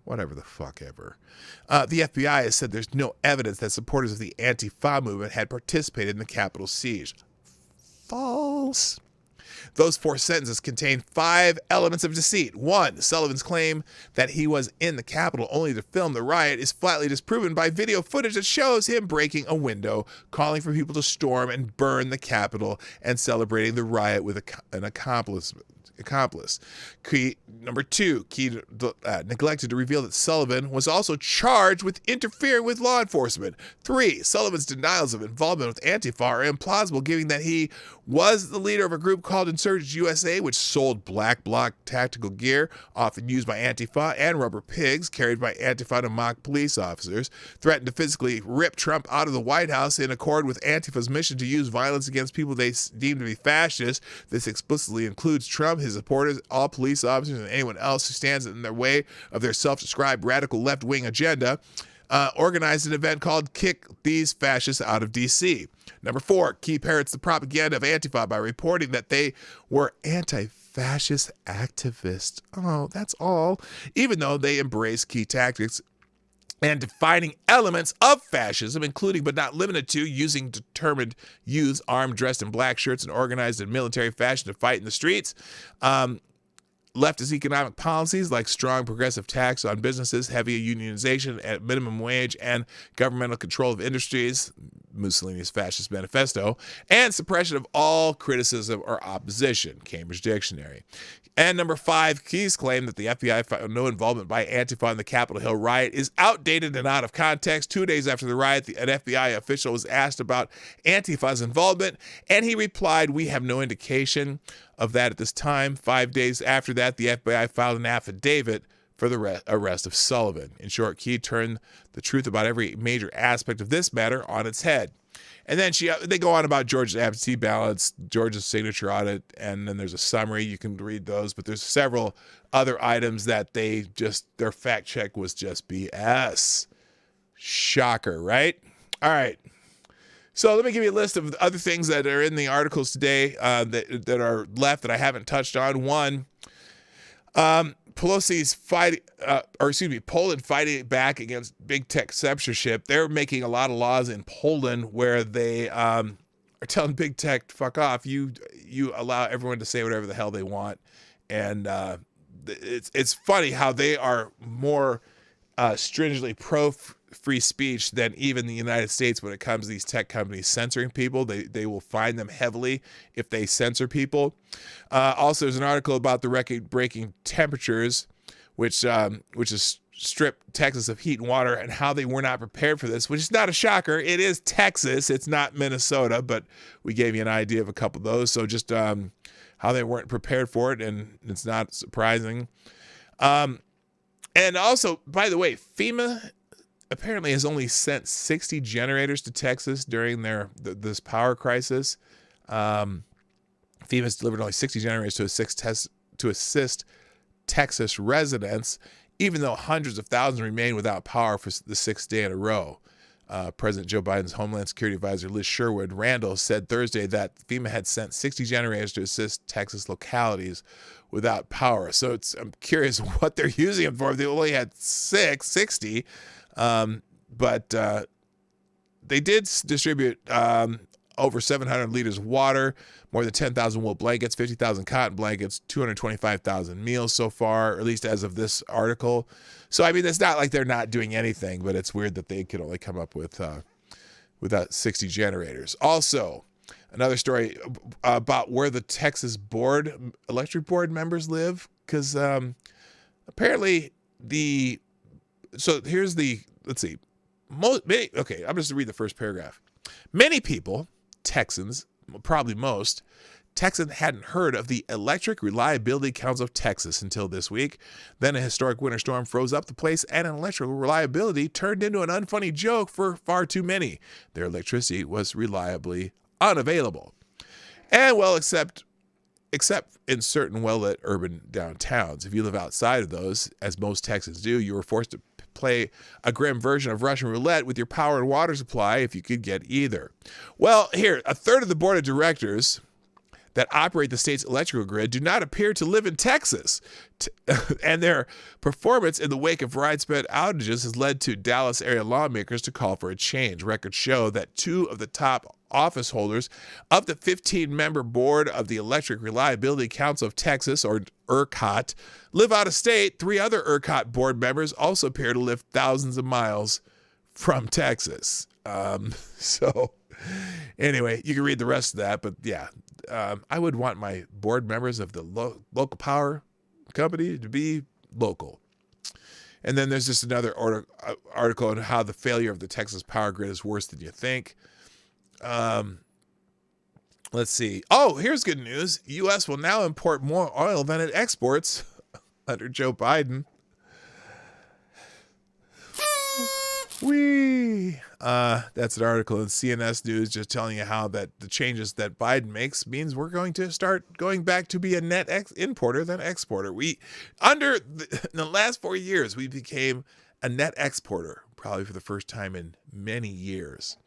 Whatever the fuck ever. The FBI has said there's no evidence that supporters of the Antifa movement had participated in the Capitol siege. False. Those 4 sentences contain 5 elements of deceit. 1, Sullivan's claim that he was in the Capitol only to film the riot is flatly disproven by video footage that shows him breaking a window, calling for people to storm and burn the Capitol, and celebrating the riot with an accomplice. Number 2, Key neglected to reveal that Sullivan was also charged with interfering with law enforcement. 3, Sullivan's denials of involvement with Antifa are implausible, given that he was the leader of a group called Insurgents USA, which sold black bloc tactical gear, often used by Antifa, and rubber pigs carried by Antifa to mock police officers, threatened to physically rip Trump out of the White House in accord with Antifa's mission to use violence against people they deem to be fascist. This explicitly includes Trump, his supporters, all police officers, and anyone else who stands in their way of their self-described radical left-wing agenda. Organized an event called Kick These Fascists Out of D.C. Number 4, Key parrots the propaganda of Antifa by reporting that they were anti-fascist activists. Oh, that's all. Even though they embrace key tactics and defining elements of fascism, including but not limited to using determined youths armed, dressed in black shirts, and organized in military fashion to fight in the streets. Leftist economic policies like strong progressive tax on businesses, heavy unionization at minimum wage, and governmental control of industries, Mussolini's fascist manifesto, and suppression of all criticism or opposition, Cambridge Dictionary. And number 5, Key's claim that the FBI found no involvement by Antifa in the Capitol Hill riot is outdated and out of context. 2 days after the riot, an FBI official was asked about Antifa's involvement, and he replied, "We have no indication of that at this time." 5 days after that, the FBI filed an affidavit for the arrest of Sullivan. In short, Key turned the truth about every major aspect of this matter on its head. And then they go on about Georgia's absentee ballots, Georgia's signature audit, and then there's a summary. You can read those, but there's several other items that their fact check was just BS. Shocker, right? All right. So let me give you a list of other things that are in the articles today that are left that I haven't touched on. One, Poland fighting back against big tech censorship. They're making a lot of laws in Poland where they are telling big tech, fuck off. You allow everyone to say whatever the hell they want. And it's funny how they are more stringently pro-free speech than even the United States when it comes to these tech companies censoring people. They will fine them heavily if they censor people. Also, there's an article about the record-breaking temperatures, which has stripped Texas of heat and water, and how they were not prepared for this, which is not a shocker. It is Texas. It's not Minnesota, but we gave you an idea of a couple of those. So just how they weren't prepared for it, and it's not surprising. And also, by the way, FEMA apparently has only sent 60 generators to Texas during this power crisis. FEMA's delivered only 60 generators to assist Texas residents, even though hundreds of thousands remain without power for the 6th day in a row. President Joe Biden's Homeland Security Advisor Liz Sherwood Randall said Thursday that FEMA had sent 60 generators to assist Texas localities without power. So I'm curious what they're using them for. They only had 60, but they did distribute over 700 liters of water, more than 10,000 wool blankets, 50,000 cotton blankets, 225,000 meals so far, or at least as of this article. So, I mean, it's not like they're not doing anything, but it's weird that they could only come up with 60 generators. Also, another story about where the Texas electric board members live, because apparently let's see. Okay, I'm just going to read the first paragraph. Many people, Texans, probably most, Texans hadn't heard of the Electric Reliability Council of Texas until this week. Then a historic winter storm froze up the place, and electrical reliability turned into an unfunny joke for far too many. Their electricity was reliably unavailable. And well, except in certain well-lit urban downtowns. If you live outside of those, as most Texans do, you were forced to play a grim version of Russian roulette with your power and water supply if you could get either. Well, here, a third of the board of directors that operate the state's electrical grid do not appear to live in Texas. And their performance in the wake of widespread outages has led to Dallas area lawmakers to call for a change. Records show that 2 of the top office holders of the 15-member board of the Electric Reliability Council of Texas, or ERCOT, live out of state. 3 other ERCOT board members also appear to live thousands of miles from Texas. So anyway, you can read the rest of that, but yeah, I would want my board members of the local power company to be local. And then there's just another article on how the failure of the Texas power grid is worse than you think. Let's see. Oh, here's good news. U.S. will now import more oil than it exports under Joe Biden. That's an article in CNS News just telling you how that the changes that Biden makes means we're going to start going back to be a net importer than exporter. In the last 4 years, we became a net exporter, probably for the first time in many years.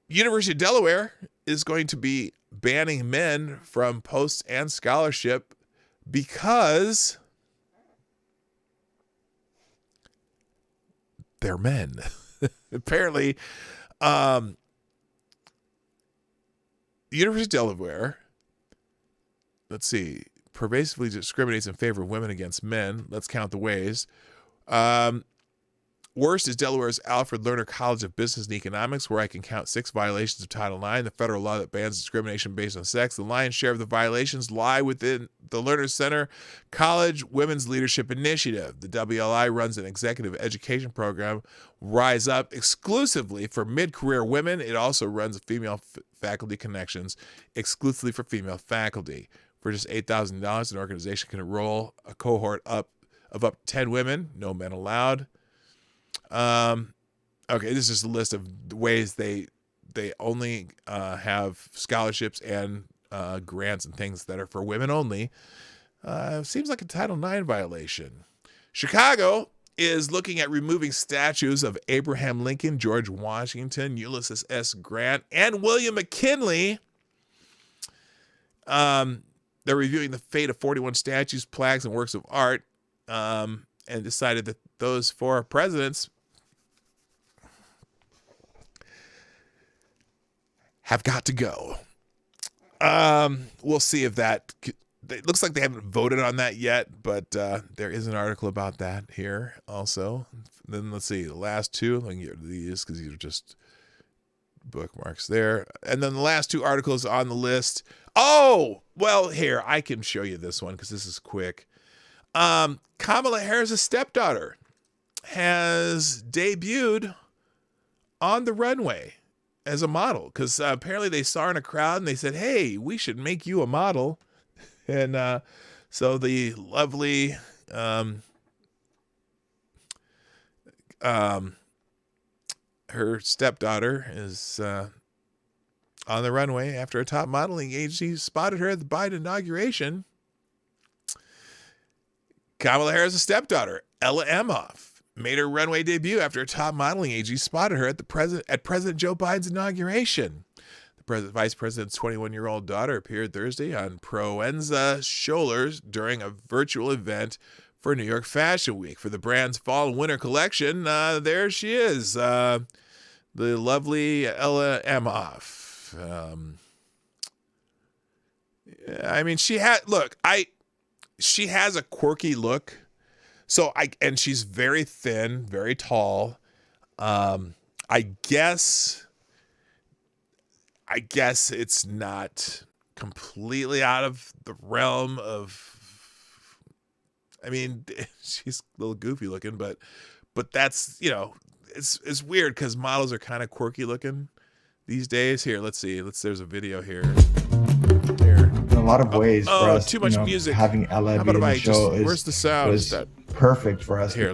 University of Delaware is going to be banning men from posts and scholarship because they're men. Apparently, the University of Delaware, pervasively discriminates in favor of women against men. Let's count the ways. Worst is Delaware's Alfred Lerner College of Business and Economics, where I can count 6 violations of Title IX, the federal law that bans discrimination based on sex. The lion's share of the violations lie within the Lerner Center College Women's Leadership Initiative. The WLI runs an executive education program, Rise Up, exclusively for mid-career women. It also runs female faculty connections exclusively for female faculty. For just $8,000, an organization can enroll a cohort of up to 10 women, no men allowed. Okay, this is just a list of ways they only have scholarships and grants and things that are for women only. Seems like a Title IX violation. Chicago is looking at removing statues of Abraham Lincoln, George Washington, Ulysses S. Grant, and William McKinley. They're reviewing the fate of 41 statues, plaques, and works of art, and decided that those 4 presidents have got to go. We'll see if that... It looks like they haven't voted on that yet, but there is an article about that here also. Then let's see, the last 2. I can get rid of these because these are just bookmarks there. And then the last 2 articles on the list. Oh, well, here, I can show you this one because this is quick. Kamala Harris' stepdaughter has debuted on the runway. as a model, because apparently they saw her in a crowd and they said, hey, we should make you a model. And so the lovely her stepdaughter is on the runway after a top modeling agency spotted her at the Biden inauguration. Kamala Harris' stepdaughter, Ella Emhoff, made her runway debut after a top modeling agency spotted her at President Joe Biden's inauguration. The vice president's 21-year-old daughter appeared Thursday on Proenza shoulders during a virtual event for New York Fashion Week. For the brand's fall and winter collection, there she is, the lovely Ella Emhoff. I mean, she has a quirky look. And she's very thin, very tall. I guess it's not completely out of the realm of, I mean, she's a little goofy looking, but that's, it's weird because models are kind of quirky looking these days. Here, let's see. There's a video here. In a lot of ways, for us, too much music. Having Ella be in the show where's the sound? was perfect for us. Here,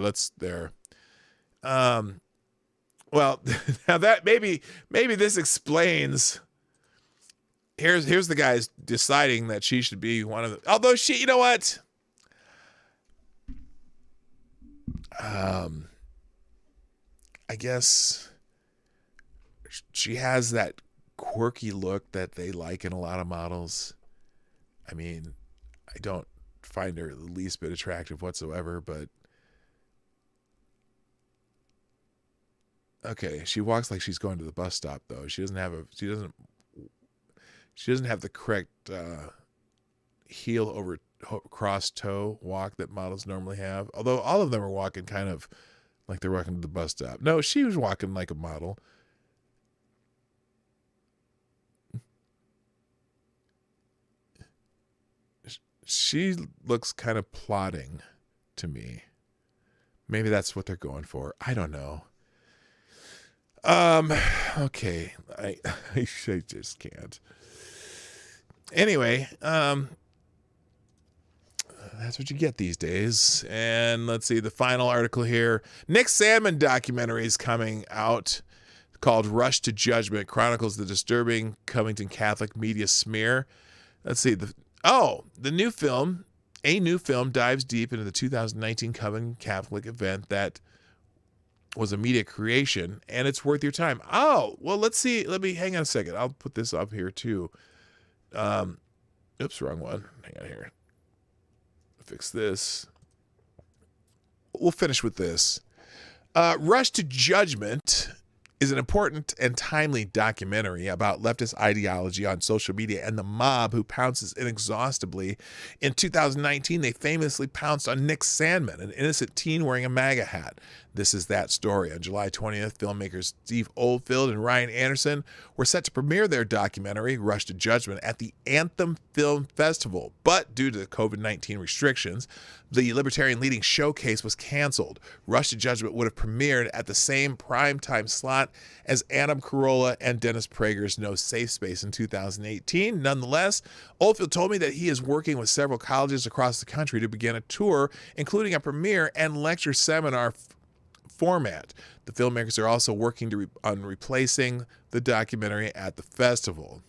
well, now that maybe this explains. Here's the guys deciding that she should be one of the. Although she, you know what? I guess she has that quirky look that they like in a lot of models. I mean, I don't find her the least bit attractive whatsoever, but okay, she walks like she's going to the bus stop though. She doesn't have the correct heel over cross toe walk that models normally have. Although all of them are walking kind of like they're walking to the bus stop. No, she was walking like a model. She looks kind of plodding to me. Maybe that's what they're going for. I don't know. Okay. I just can't. Anyway, that's what you get these days. And let's see the final article here. Nick Sandmann documentary is coming out called Rush to Judgment, chronicles the disturbing Covington Catholic media smear. Let's see a new film dives deep into the 2019 Covington Catholic event that was a media creation, and it's worth your time. Oh, well, let's see. Hang on a second. I'll put this up here too. Oops, wrong one. Hang on here. Fix this. We'll finish with this. Rush to Judgment is an important and timely documentary about leftist ideology on social media and the mob who pounces inexhaustibly. In 2019, they famously pounced on Nick Sandmann, an innocent teen wearing a MAGA hat. This is that story. On July 20th, filmmakers Steve Oldfield and Ryan Anderson were set to premiere their documentary, Rush to Judgment, at the Anthem Film Festival. But due to the COVID-19 restrictions, the Libertarian Leading Showcase was canceled. Rush to Judgment would have premiered at the same primetime slot as Adam Carolla and Dennis Prager's No Safe Space in 2018. Nonetheless, Oldfield told me that he is working with several colleges across the country to begin a tour, including a premiere and lecture seminar format. The filmmakers are also working on replacing the documentary at the festival.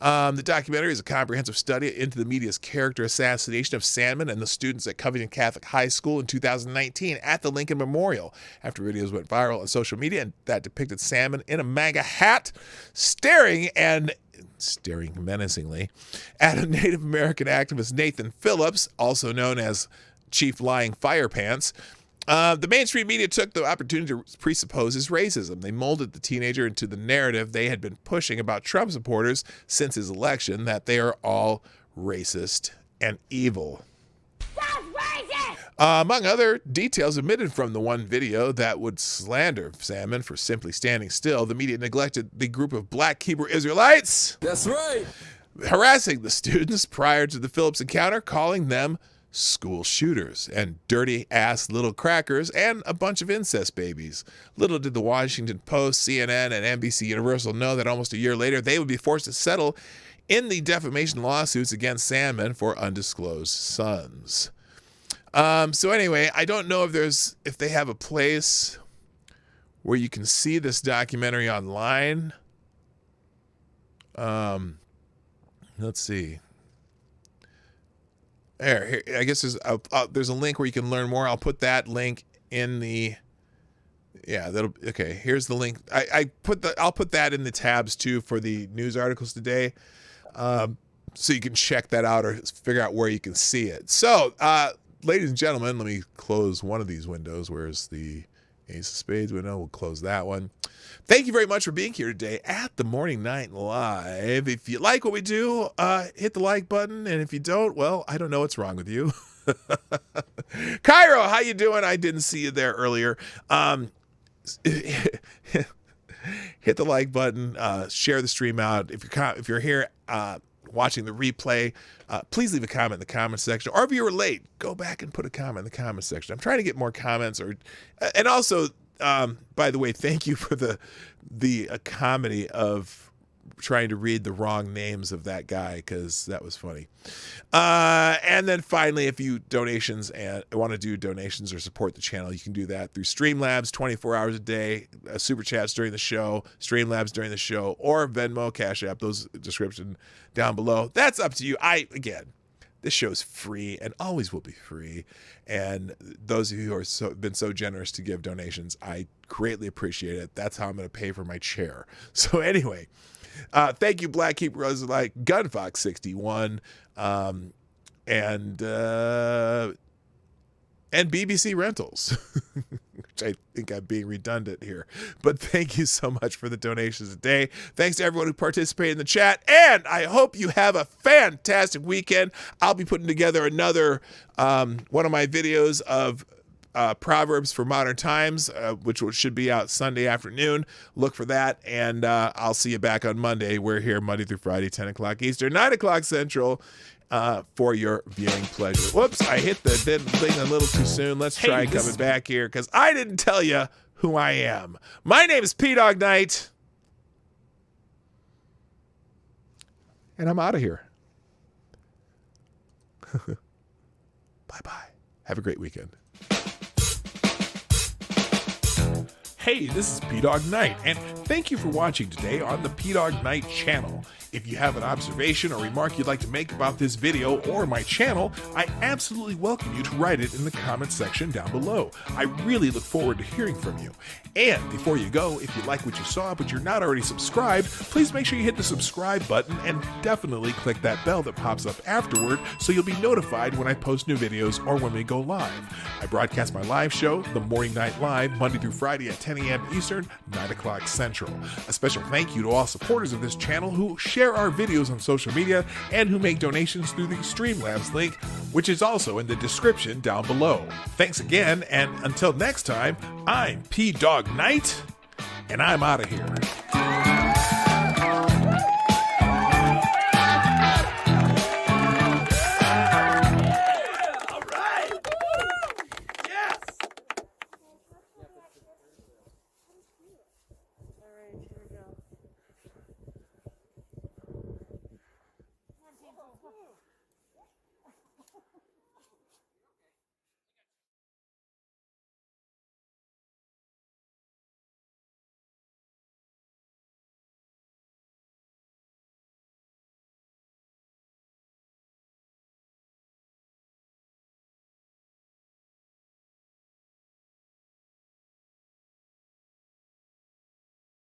The documentary is a comprehensive study into the media's character assassination of Sandmann and the students at Covington Catholic High School in 2019 at the Lincoln Memorial, after videos went viral on social media and that depicted Sandmann in a MAGA hat staring menacingly at a Native American activist, Nathan Phillips, also known as Chief Lying Firepants. The mainstream media took the opportunity to presuppose his racism. They molded the teenager into the narrative they had been pushing about Trump supporters since his election, that they are all racist and evil. Among other details omitted from the one video that would slander Sandmann for simply standing still, the media neglected the group of black Hebrew Israelites. That's right. Harassing the students prior to the Phillips encounter, calling them school shooters and dirty-ass little crackers and a bunch of incest babies. Little did the Washington Post, CNN, and NBC Universal know that almost a year later they would be forced to settle in the defamation lawsuits against Sandman for undisclosed sons. So anyway, I don't know if they have a place where you can see this documentary online. Let's see. Here, I guess there's a link where you can learn more. I'll put that link in the. Yeah, okay. Here's the link. I'll put that in the tabs too for the news articles today, so you can check that out or figure out where you can see it. So, ladies and gentlemen, let me close one of these windows. Where's the Ace of Spades window? We'll close that one. Thank you very much for being here today at the Morning Night Live. If you like what we do, hit the like button. And if you don't, well, I don't know what's wrong with you. Cairo, how you doing? I didn't see you there earlier. Hit the like button. Share the stream out. If you're here watching the replay, please leave a comment in the comment section. Or if you were late, go back and put a comment in the comment section. I'm trying to get more comments. And also, by the way, thank you for the comedy of trying to read the wrong names of that guy, because that was funny. And then finally, if you want to do donations or support the channel, you can do that through Streamlabs 24 hours a day, SuperChats during the show, Streamlabs during the show, or Venmo, Cashapp, those description down below. That's up to you. Again, this show's free and always will be free. And those of you who are been so generous to give donations, I greatly appreciate it. That's how I'm going to pay for my chair. So anyway, thank you, Black Keeper Rosalite, Gunfox61, and BBC Rentals, which I think I'm being redundant here. But thank you so much for the donations today. Thanks to everyone who participated in the chat, and I hope you have a fantastic weekend. I'll be putting together another one of my videos of Proverbs for Modern Times, which should be out Sunday afternoon. Look for that, and I'll see you back on Monday. We're here Monday through Friday, 10 o'clock Eastern, 9 o'clock Central, for your viewing pleasure. Whoops, I hit the thing a little too soon. Let's try coming back here, because I didn't tell you who I am. My name is PDawgKnight, and I'm out of here. Bye-bye. Have a great weekend. Hey, this is PDawgKnight, and thank you for watching today on the PDawgKnight channel. If you have an observation or remark you'd like to make about this video or my channel, I absolutely welcome you to write it in the comment section down below. I really look forward to hearing from you. And before you go, if you like what you saw but you're not already subscribed, please make sure you hit the subscribe button and definitely click that bell that pops up afterward so you'll be notified when I post new videos or when we go live. I broadcast my live show, The Morning Night Live, Monday through Friday at 10 a.m. Eastern, 9 o'clock Central. A special thank you to all supporters of this channel who share our videos on social media and who make donations through the Streamlabs link, which is also in the description down below. Thanks again, and until next time, I'm PDawgKnight, and I'm out of here.